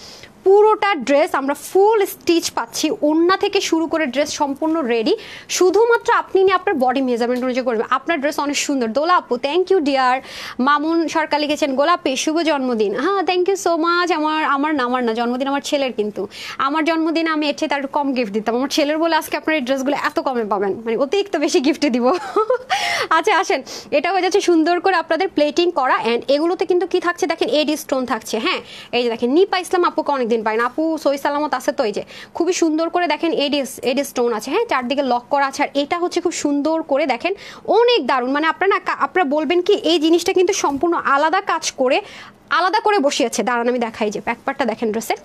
পুরোটা ড্রেস আমরা ফুল স্টিচ পাচ্ছি, ওড়না থেকে শুরু করে ড্রেস সম্পূর্ণ রেডি, শুধুমাত্র আপনি নিয়ে আপনার বডি মেজারমেন্ট অনুযায়ী করবেন। আপনার ড্রেস অনেক সুন্দর। দোলা আপু থ্যাংক ইউ ডিয়ার। মামুন সরকার লিখেছেন গোলাপি শুভ জন্মদিন। হ্যাঁ থ্যাংক ইউ সো মাচ। আমার না জন্মদিন আমার ছেলের, কিন্তু আমার জন্মদিনে আমি এর চেয়ে তার কম গিফট দিতাম। আমার ছেলের বলে আজকে আপনার এই ড্রেসগুলো এত কমে পাবেন, মানে অতিরিক্ত বেশি গিফটে দিব। আচ্ছা আসেন, এটা হয়ে যাচ্ছে সুন্দর করে আপনাদের প্লেটিং করা, অ্যান্ড এগুলোতে কিন্তু কি থাকছে দেখেন, এডি স্টোন থাকছে। হ্যাঁ এই যে দেখেন, নিপা ইসলাম আপুকে অনেকদিন পাই না, আপু সই সালামত আছে তো, এই যে খুবই সুন্দর করে দেখেন এডি স্টোন আছে। হ্যাঁ চারদিকে লক করা আছে, আর এটা হচ্ছে খুব সুন্দর করে দেখেন, অনেক দারুণ। মানে আপনারা বলবেন কি এই জিনিসটা কিন্তু সম্পূর্ণ আলাদা কাজ করে আলাদা করে বসিয়েছে। দাঁড়ান আমি দেখাই, যে ব্যাকপার্টটা দেখেন ড্রেসের।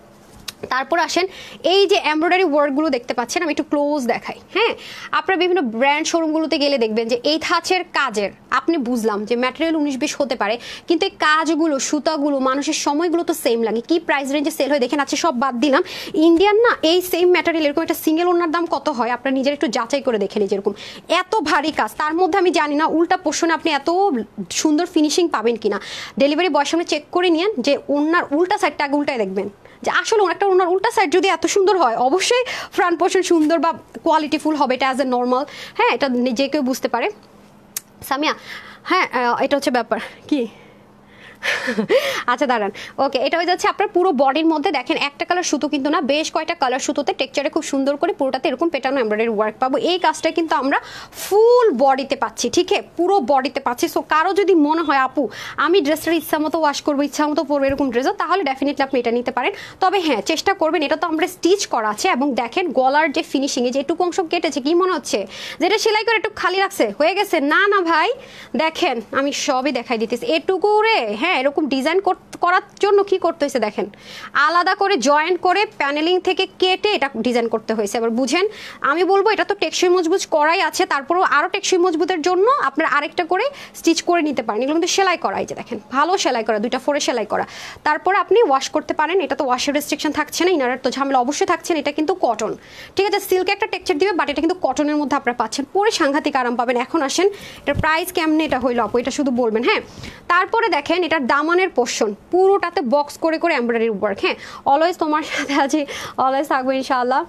তারপর আসেন, এই যে এমব্রয়ডারি ওয়ার্কগুলো দেখতে পাচ্ছেন, আমি একটু ক্লোজ দেখাই। হ্যাঁ আপনারা বিভিন্ন ব্র্যান্ড শোরুমগুলোতে গেলে দেখবেন যে এই ধাঁচের কাজের, আপনি বুঝলাম যে ম্যাটেরিয়াল 19-20 হতে পারে, কিন্তু এই কাজগুলো সুতাগুলো মানুষের সময়গুলো তো সেম লাগে। কি প্রাইস রেঞ্জে সেল হয় দেখেন, আছে সব বাদ দিলাম। ইন্ডিয়ান না এই সেম ম্যাটেরিয়াল এরকম একটা সিঙ্গেল ওনার দাম কত হয় আপনারা নিজের একটু যাচাই করে দেখেন। যেরকম এত ভারী কাজ, তার মধ্যে আমি জানি না উল্টা পোর্শনে আপনি এত সুন্দর ফিনিশিং পাবেন কিনা। ডেলিভারি বয়ের সামনে চেক করে নিন যে ওনার উল্টা সাইডটা আগে উল্টায় দেখবেন, যে আসলে একটা ওনার উল্টা সাইড যদি এত সুন্দর হয়, অবশ্যই ফ্রন্ট পোর্শন সুন্দর বা কোয়ালিটিফুল হবে। এটা অ্যাজ এ নর্মাল, হ্যাঁ এটা যে কেউ বুঝতে পারে। সামিয়া হ্যাঁ এটা হচ্ছে ব্যাপার কি। আচ্ছা দাঁড়ান, ওকে এটা হয়ে যাচ্ছে আপনার পুরো বডির মধ্যে। দেখেন একটা কালার সুতো কিন্তু না, বেশ কয়টা কালার সুতোতে টেক্সচারে খুব সুন্দর করে পুরোটাতে এরকম পেটানো এমব্রয়ডারি ওয়ার্ক পাবো। এই কাজটা কিন্তু আমরা ফুল বডিতে পাচ্ছি, ঠিক আছে, পুরো বডিতে পাচ্ছি। সো কারো যদি মনে হয় আপু আমি ড্রেসটার ইচ্ছা মতো ওয়াশ করবো, ইচ্ছা মতো পরবো এরকম ড্রেসও, তাহলে ডেফিনেটলি আপনি এটা নিতে পারেন। তবে হ্যাঁ চেষ্টা করবেন, এটা তো আমরা স্টিচ করা আছে, এবং দেখেন গলার যে ফিনিশিংয়ে যেটুকু অংশ কেটেছে, কি মনে হচ্ছে যেটা সেলাই করে একটু খালি রাখছে হয়ে গেছে? না না ভাই, দেখেন আমি সবই দেখাই দিতেছি এটুকু রে। হ্যাঁ হ্যাঁ এরকম ডিজাইন করার জন্য কি করতে হয়েছে দেখেন, আলাদা করে জয়েন্ট করে প্যানেলিং থেকে কেটে এটা ডিজাইন করতে হয়েছে। এবার বুঝেন, আমি বলবো এটা তো টেকসই মজবুত করাই আছে, তারপরেও আরও টেকসই মজবুতের জন্য আপনারা আরেকটা করে স্টিচ করে নিতে পারেন। এগুলো কিন্তু সেলাই করা, এই যে দেখেন ভালো সেলাই করা, 2টা 4 সেলাই করা। তারপরে আপনি ওয়াশ করতে পারেন, এটা তো ওয়াশের রেস্ট্রিকশন থাকছে না, ইনারের তো ঝামেলা অবশ্যই থাকছে না। এটা কিন্তু কটন, ঠিক আছে, সিল্কে একটা টেক্সচার দিবে, বাট এটা কিন্তু কটনের মধ্যে আপনারা পাচ্ছেন, পরে সাংঘাতিক আরাম পাবেন। এখন আসেন এটার প্রাইস কেমনে এটা হইলো আপু, এটা শুধু বলবেন। হ্যাঁ তারপরে দেখেন এটার দামানের পোর্শন পুরোটাতে বক্স করে করে এমব্রয়ডারি ওয়ার্ক। হ্যাঁ অলওয়েজ তোমার সাথে আছি, অলওয়েজ থাকবো ইনশাআল্লাহ।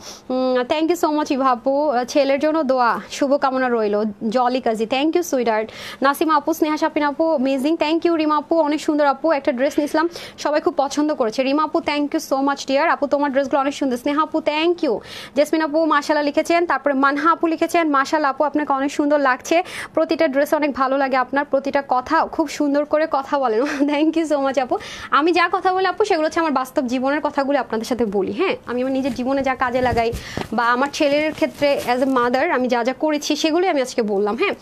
Thank you so much Eva আপু, ছেলের জন্য দোয়া শুভকামনা রইল। Jolly Kazi thank you sweetheart. Nasima আপু, স্নেহা শাপিন আপু অ্যামেজিং, থ্যাংক ইউ। রিমা আপু অনেক সুন্দর আপু, একটা ড্রেস নিয়েছিলাম সবাই খুব পছন্দ করেছে। রিমা আপু thank you so much dear আপু, তোমার ড্রেসগুলো অনেক সুন্দর। স্নেহা আপু থ্যাংক ইউ। জেসমিন আপু মাশাআল্লাহ লিখেছেন, তারপরে মানহা আপু লিখেছেন মাশাআল্লাহ আপু আপনাকে অনেক সুন্দর লাগছে, প্রতিটা ড্রেস অনেক ভালো লাগে, আপনার প্রতিটা কথা খুব সুন্দর করে কথা বলেন। থ্যাংক ইউ সো মাচ আপু। আমি যা কথা বলি আপু সেগুলো হচ্ছে আমার বাস্তব জীবনের কথাগুলো আপনাদের সাথে বলি। হ্যাঁ আমি আমার নিজের জীবনে যা কাজে লাগাই বা আমার ছেলের ক্ষেত্রে অ্যাজ এ মাদার আমি যা যা করেছি সেগুলোই আমি আজকে বললাম। হ্যাঁ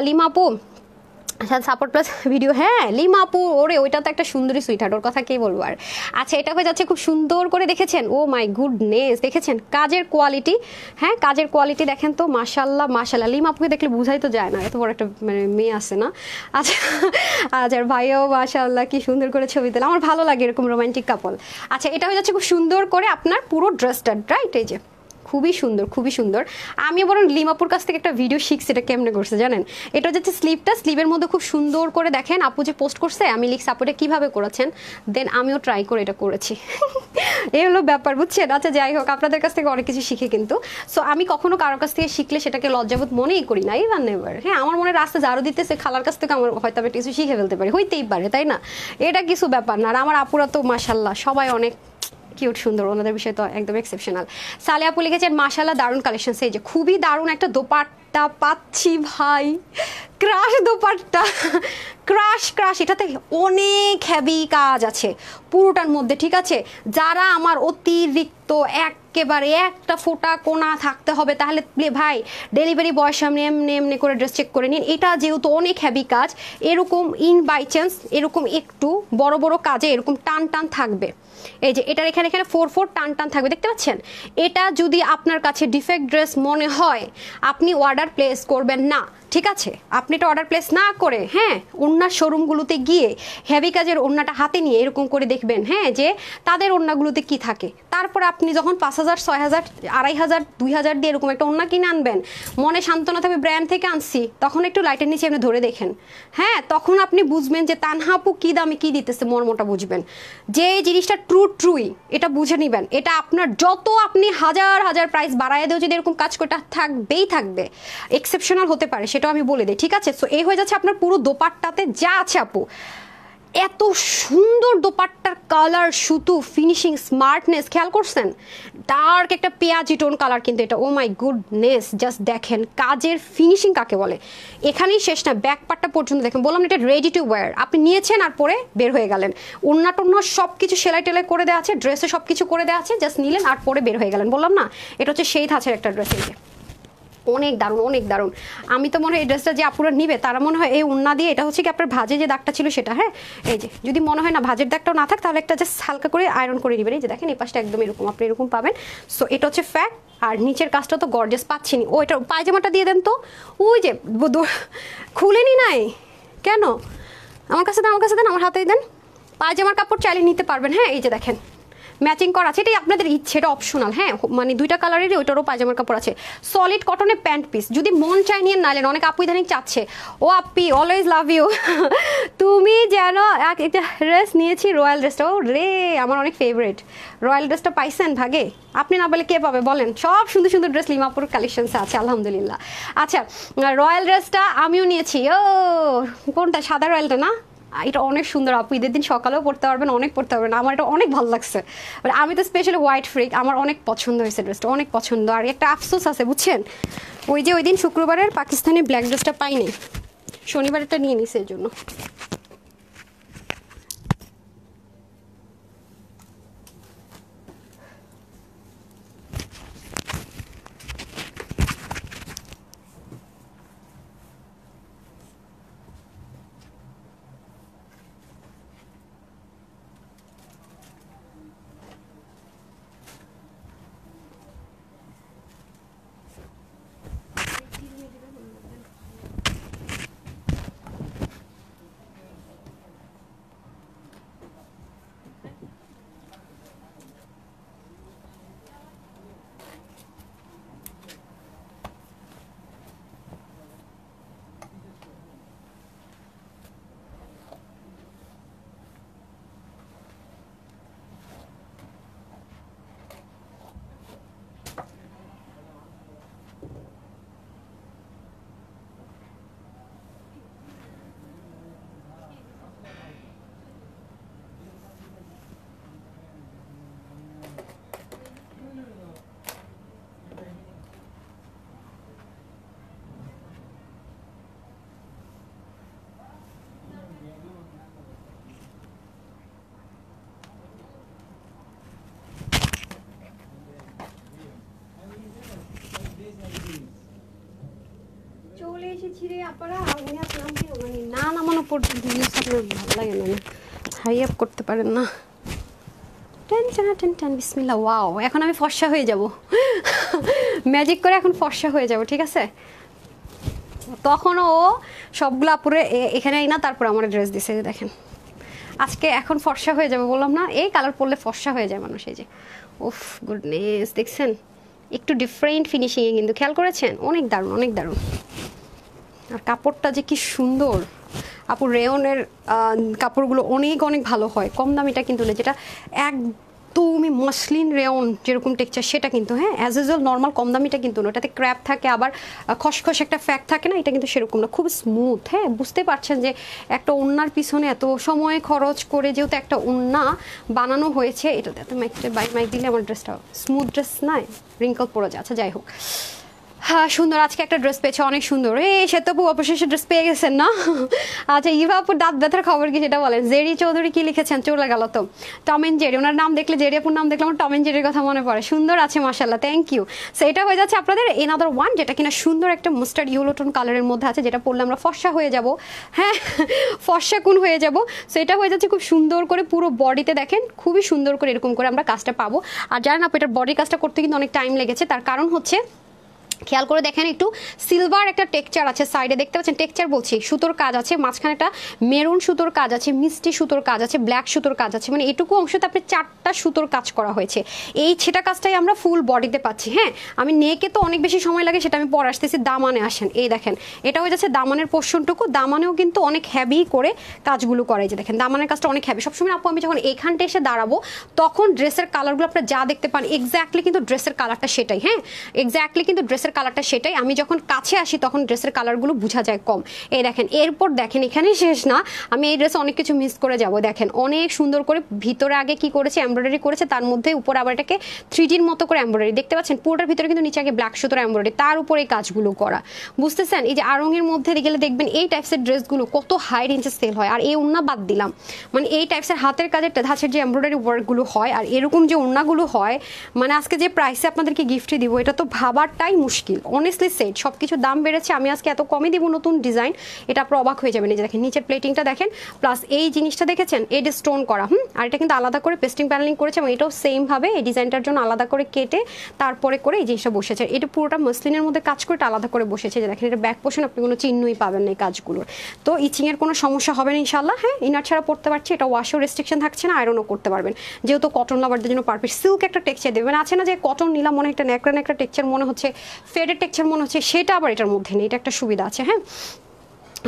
লিমা আপু আচ্ছা সাপোর্ট প্লাস ভিডিও, হ্যাঁ লিমা আপু ওরে ওইটা তো একটা সুন্দরী সুইটহার্ট, ওর কথা কে বলবো আর। আচ্ছা এটা হয়ে যাচ্ছে খুব সুন্দর করে, দেখেছেন ও মাই গুডনেস, দেখেছেন কাজের কোয়ালিটি। হ্যাঁ কাজের কোয়ালিটি দেখেন তো, মাশাল্লাহ মাশাল্লাহ। লিমা আপুকে দেখলে বোঝাই তো যায় না, এত বড় একটা মানে মেয়ে আছে না। আচ্ছা আচ্ছা ভাইও মাশাল্লাহ কি সুন্দর করে ছবি দিল, আমার ভালো লাগে এরকম রোমান্টিক কাপল। আচ্ছা এটা হয়ে যাচ্ছে খুব সুন্দর করে আপনার পুরো ড্রেসটা, রাইট, এই যে খুবই সুন্দর খুবই সুন্দর। আমি বরং লিমাপুর কাছ থেকে একটা ভিডিও শিখছি, এটা কেমনে করছে জানেন। এটা হচ্ছে স্লিভটা, স্লিভের মধ্যে খুব সুন্দর করে দেখেন আপু যে পোস্ট করছে, আমি লিখছি আপু এটা কীভাবে করেছেন, দেন আমিও ট্রাই করে এটা করেছি। এই হলো ব্যাপার বুঝছেন। আচ্ছা যাই হোক, আপনাদের কাছ থেকে অনেক কিছু শিখে কিন্তু। সো আমি কখনো কারোর কাছ থেকে শিখলে সেটাকে লজ্জাবোধ মনেই করি না, ইভান নেভার। হ্যাঁ আমার মনে রাস্তা ঝাড়ু দিতেছে খালার কাছ থেকে আমার হয়তো আমি কিছু শিখে ফেলতে পারি, হইতেই পারে তাই না, এটা কিছু ব্যাপার না। আর আমার আপুরা তো মাশাল্লাহ সবাই অনেক কিউট সুন্দর, ওনাদের বিষয় তো একদম এক্সেপশনাল। সালে আপু লিখেছেন মাশাআল্লাহ দারুণ কালেকশন, এই যে খুবই দারুণ একটা দোপাট্টা পাচ্ছি ভাই, ক্রাশ দোপাট্টা, ক্রাশ ক্রাশ। এটাতে অনেক হেভি কাজ আছে পুরোটার মধ্যে, ঠিক আছে। যারা আমার অতিরিক্ত একেবারে একটা ফোঁটা কোনা থাকতে হবে, তাহলে ভাই ডেলিভারি বয়ের সামনে এমনি এমনি করে ড্রেস চেক করে নিন। এটা যেহেতু অনেক হেভি কাজ, এরকম ইন বাই চান্স এরকম একটু বড় বড় কাজে এরকম টান টান থাকবে, এই যে এটার এখানে এখানে 4 টান টান থাকবে, দেখতে পাচ্ছেন। এটা যদি আপনার কাছে ডিফেক্ট ড্রেস মনে হয় আপনি অর্ডার প্লেস করবেন না, ঠিক আছে। আপনি এটা অর্ডার প্লেস না করে হ্যাঁ ওড়নার শোরুমগুলোতে গিয়ে হেভি কাজের ওড়নাটা হাতে নিয়ে এরকম করে দেখবেন, হ্যাঁ যে তাদের ওড়নাগুলোতে কি থাকে। তারপর আপনি যখন 5,000 6,000 2,500 2,000 দিয়ে এরকম একটা ওড়না কিনে আনবেন, মনে সান্ত্বনা থাকবে ব্র্যান্ড থেকে আনছি, তখন একটু লাইটের নিচে আপনি ধরে দেখেন, হ্যাঁ তখন আপনি বুঝবেন যে তানহাপু কী দামে কী দিতেছে, মর্মটা বুঝবেন। যে জিনিসটা ট্রুই এটা বুঝে নেবেন। এটা আপনার যত আপনি হাজার হাজার প্রাইস বাড়ায় দেও যদি এরকম কাজ করতে থাকবেই থাকবে, এক্সেপশনাল হতে পারে সেটাও আমি বলে দিই, ঠিক আছে। সো এই হয়ে যাচ্ছে আপনার পুরো দোপাট্টাতে যা আছে আপু, এত সুন্দর দোপাট্টার কালার, সুতো, ফিনিশিং, স্মার্টনেস, খেয়াল করছেন ডার্ক একটা পেঁয়াজি টোন কালার কিন্তু এটা, ও মাই গুডনেস জাস্ট দেখেন কাজের ফিনিশিং কাকে বলে। এখানেই শেষ না, ব্যাক পার্টটা পর্যন্ত দেখেন, বললাম এটা রেডি টু ওয়্যার, আপনি নিয়েছেন আর পরে বের হয়ে গেলেন। ওড়না টোড়না সব কিছু সেলাই টেলাই করে দেওয়া আছে, ড্রেসে সব কিছু করে দেওয়া আছে, জাস্ট নিলেন আর পরে বের হয়ে গেলেন। বললাম না এটা হচ্ছে সেই ধাঁচের একটা ড্রেস, অনেক দারুণ অনেক দারুণ। আমি তো মনে হয় এই ড্রেসটা যে আপুরা নিবে তারা মনে হয় এই ওড়না দিয়ে, এটা হচ্ছে কি আপনার ভাজে যে দাগটা ছিল সেটা, হ্যাঁ এই যে যদি মনে হয় না ভাজের দাগটাও না থাক তাহলে একটা জাস্ট হালকা করে আয়রন করে নেবেন, এই যে দেখেন এই পাশটা একদম এরকম আপনি এরকম পাবেন। সো এটা হচ্ছে ফ্যাক্ট। আর নিচের কাজটা তো গর্জিয়াস পাচ্ছিনি। ও এটা পায়জামাটা দিয়ে দেন তো, ওই যে খুলেনি নাই কেন, আমার কাছে দেন আমার কাছে দেন, আমার হাতেই দেন। পায়জামার কাপড় চাইলে নিতে পারবেন, হ্যাঁ এই যে দেখেন ম্যাচিং করা আছে, এটাই আপনাদের ইচ্ছে, এটা অপশনাল, হ্যাঁ মানে 2টা কালারেরই ওইটারও পায়জামার কাপড় আছে। সলিড কটনের প্যান্ট পিস, যদি মন চাই নিয়ে নাইলেন, অনেক আপু ইদানিং চাচ্ছে, ও আপি অলওয়েজ লাভ ইউ, তুমি যেন একটা ড্রেস নিয়েছি রয়্যাল ড্রেসটা, ও রে আমার অনেক ফেভারিট রয়্যাল ড্রেসটা পাইছেন ভাগে, আপনি না বলে কে পাবে বলেন, সব সুন্দর সুন্দর ড্রেস লিমাপুর কালেকশনসে আছে আলহামদুলিল্লাহ। আচ্ছা রয়্যাল ড্রেসটা আমিও নিয়েছি, ও কোনটা, সাদা রয়্যালটা না, এটা অনেক সুন্দর আপু, ঈদের দিন সকালেও পড়তে পারবেন, অনেক পড়তে পারবেন, আমার এটা অনেক ভালো লাগছে। আমি তো স্পেশালি হোয়াইট ফ্রিক, আমার অনেক পছন্দ হয়েছে ড্রেসটা, অনেক পছন্দ। আর একটা আফসোস আছে বুঝছেন, ওই যে ওই দিন শুক্রবারের পাকিস্তানি ব্ল্যাক ড্রেসটা পাইনি, শনিবারেরটা নিয়ে নিছে এর জন্য। এসেছি রে আপনারা, আমি আসলাম কি মানে না নামানো পর্যন্ত জিনিস আপনার ভালো লাগে না, হাই আপ করতে পারেন না। টেন বিসমিল্লাহ। ওয়াও, এখন আমি ফর্সা হয়ে যাব, ম্যাজিক করে এখন ফর্সা হয়ে যাব, ঠিক আছে। তখনও ও সবগুলো আপুরে এখানে না, তারপর আমার ড্রেস দিছে, দেখেন আজকে এখন ফর্সা হয়ে যাবে বললাম না, এই কালার পরলে ফর্সা হয়ে যায় মানুষ। এই যে উফ গুডনেস, দেখছেন একটু ডিফারেন্ট ফিনিশিংয়ে কিন্তু, খেয়াল করেছেন, অনেক দারুণ অনেক দারুণ। আর কাপড়টা যে কি সুন্দর আপু, রেয়নের কাপড়গুলো অনেক অনেক ভালো হয়, কম দামিটা কিন্তু না, যেটা একদমই মসলিন রেয়ন যেরকম টেক্সচার সেটা কিন্তু, হ্যাঁ অ্যাজ ইউজুয়াল নর্মাল কম দামিটা কিন্তু না, ওটাতে ক্র্যাপ থাকে আবার খসখস একটা ফ্যাক্ট থাকে না, এটা কিন্তু সেরকম না, খুব স্মুথ। হ্যাঁ বুঝতে পারছেন যে একটা ওড়নার পিছনে এত সময় খরচ করে যেহেতু একটা ওড়না বানানো হয়েছে, এটাতে এত মাইক দিলে আমার ড্রেসটা স্মুথ ড্রেস নাই, রিঙ্কল পড়ে যায়। আচ্ছা যাই হোক, হ্যাঁ সুন্দর, আজকে একটা ড্রেস পেয়েছে অনেক সুন্দর। এই শ্বেতাপু অবশেষে ড্রেস পেয়ে গেছেন না? আচ্ছা ইভাপুর দাঁত ব্যথার খবর কি সেটা বলেন। জেরি চৌধুরী কি লিখেছেন, চলে গেল তো। টম এন্ড জেরি, ওনার নাম দেখলে, জেরি আপুর নাম দেখলে আমার টম এন্ড জেরির কথা মনে পড়ে। সুন্দর আছে মাশাআল্লাহ, থ্যাংক ইউ। সো এটা হয়ে যাচ্ছে আপনাদের এনাদার ওয়ান, যেটা কিনা সুন্দর একটা মাস্টার্ড ইয়েলো টোন কালারের মধ্যে আছে, যেটা পরলে আমরা ফর্সা হয়ে যাব, হ্যাঁ ফর্সা কোন হয়ে যাব। সো এটা হয়ে যাচ্ছে খুব সুন্দর করে পুরো বডিতে, দেখেন খুবই সুন্দর করে এরকম করে আমরা কাজটা পাবো। আর জানেন আপু এটার বডির কাজটা করতে কিন্তু অনেক টাইম লেগেছে, তার কারণ হচ্ছে খেয়াল করে দেখেন একটু সিলভার একটা টেক্সচার আছে সাইডে, দেখতে পাচ্ছেন টেক্সচার বলছি, সুতোর কাজ আছে, মাঝখানে একটা মেরুন সুতোর কাজ আছে, মিষ্টি সুতোর কাজ আছে, ব্ল্যাক সুতোর কাজ আছে, মানে এটুকু অংশতে আপনি 4টা সুতোর কাজ করা হয়েছে। এই ছেটা কাজটাই আমরা ফুল বডিতে পাচ্ছি। হ্যাঁ আমি নেকে তো অনেক বেশি সময় লাগে, সেটা আমি পরে আসতেছি। দামানে আসেন, এই দেখেন এটা হয়ে যাচ্ছে দামানের পোর্শনটুকু, দামানেও কিন্তু অনেক হ্যাভি করে কাজগুলো করে, যে দেখেন দামানের কাজটা অনেক হ্যাভি। সবসময় আপু আমি যখন এখানটা এসে দাঁড়াবো তখন ড্রেসের কালারগুলো আপনারা যা দেখতে পান এক্স্যাক্টলি কিন্তু ড্রেসের কালারটা সেটাই, হ্যাঁ এক্স্যাক্টলি কিন্তু ড্রেসের কালারটা সেটাই। আমি যখন কাছে আসি তখন ড্রেসের কালারগুলো বোঝা যায় কম। এই দেখেন, এরপর দেখেন এখানেই শেষ না, আমি এই ড্রেসে অনেক কিছু মিস করে যাব। দেখেন অনেক সুন্দর করে ভিতরে আগে কি করেছে, এমব্রয়ডারি করেছে, তার মধ্যে উপরে আবার এটাকে 3Dর মতো করে এমব্রয়ডারি, দেখতে পাচ্ছেন পুরোটার ভিতরে কিন্তু নিচে আগে ব্ল্যাক সুতোর এমব্রয়ডারি, তার উপরে এই কাজগুলো করা, বুঝতেছেন। এই যে আরঙের মধ্যে গেলে দেখবেন এই টাইপসের ড্রেসগুলো কত হাই রেঞ্জে সেল হয়। আর এই ওড়না বাদ দিলাম, মানে এই টাইপসের হাতের কাজের ধাঁচের যে এমব্রয়ডারি ওয়ার্কগুলো হয় আর এরকম যে ওড়নাগুলো হয়, মানে আজকে যে প্রাইসে আপনাদেরকে গিফটে দিব এটা তো ভাবারটাই মুশকিল। অনেস্টলি সেট সব কিছু দাম বেড়েছে, আমি আজকে এত কমে দিব নতুন ডিজাইন, এটা আপনারা অবাক হয়ে যাবেন। এই যে দেখেন নিচের প্লেটিংটা দেখেন, প্লাস এই জিনিসটা দেখেছেন এটা স্টোন করা, আর এটা কিন্তু আলাদা করে পেস্টিং প্যানেলিং করেছে, এবং এটাও সেম ভাবে এই ডিজাইনটার জন্য আলাদা করে কেটে তারপরে করে এই জিনিসটা বসেছে। এটা পুরোটা মসলিনের মধ্যে কাজ করে আলাদা করে বসেছে, যে দেখেন এটা ব্যাক পোর্শন, আপনি কোনো চিহ্নই পাবেন না এই কাজগুলোর। তো ইচিং এর কোনো সমস্যা হবে না ইনশাল্লাহ। হ্যাঁ ইনার ছাড়া পড়তে পারছি, এটা ওয়াশও রেস্ট্রিকশন থাকছে না, আয়রনও করতে পারবেন, যেহেতু কটন লাভারদের জন্য পারফেক্ট। সিল্ক একটা টেক্সচার দেবেন, আছে না যে কটন নিলাম মনে একটা ন্যাকড়া ন্যাকড়া টেক্সচার মনে হচ্ছে, ফেডের টেক্সচার মনে হচ্ছে, সেটা আবার এটার মধ্যে নেই, এটা একটা সুবিধা আছে। হ্যাঁ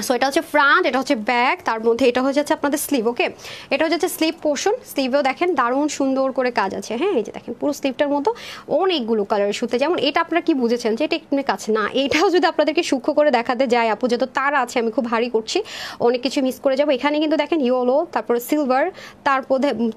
সো এটা হচ্ছে ফ্রন্ট, এটা হচ্ছে ব্যাক, তার মধ্যে এটা হয়ে যাচ্ছে আপনাদের স্লিভ। ওকে এটা হয়ে যাচ্ছে স্লিভ পোর্শন, স্লিভেও দেখেন দারুণ সুন্দর করে কাজ আছে। হ্যাঁ এই যে দেখেন পুরো স্লিভটার মতো অনেকগুলো কালারের সুতে, যেমন এটা আপনারা কি বুঝেছেন যে এটা একটু কাছে না, এটাও যদি আপনাদেরকে সূক্ষ্ম করে দেখাতে যায় আপু, যেহেতু তার আছে আমি খুব ভারী করছি, অনেক কিছু মিস করে যাবো। এখানে কিন্তু দেখেন ইয়েলো, তারপরে সিলভার,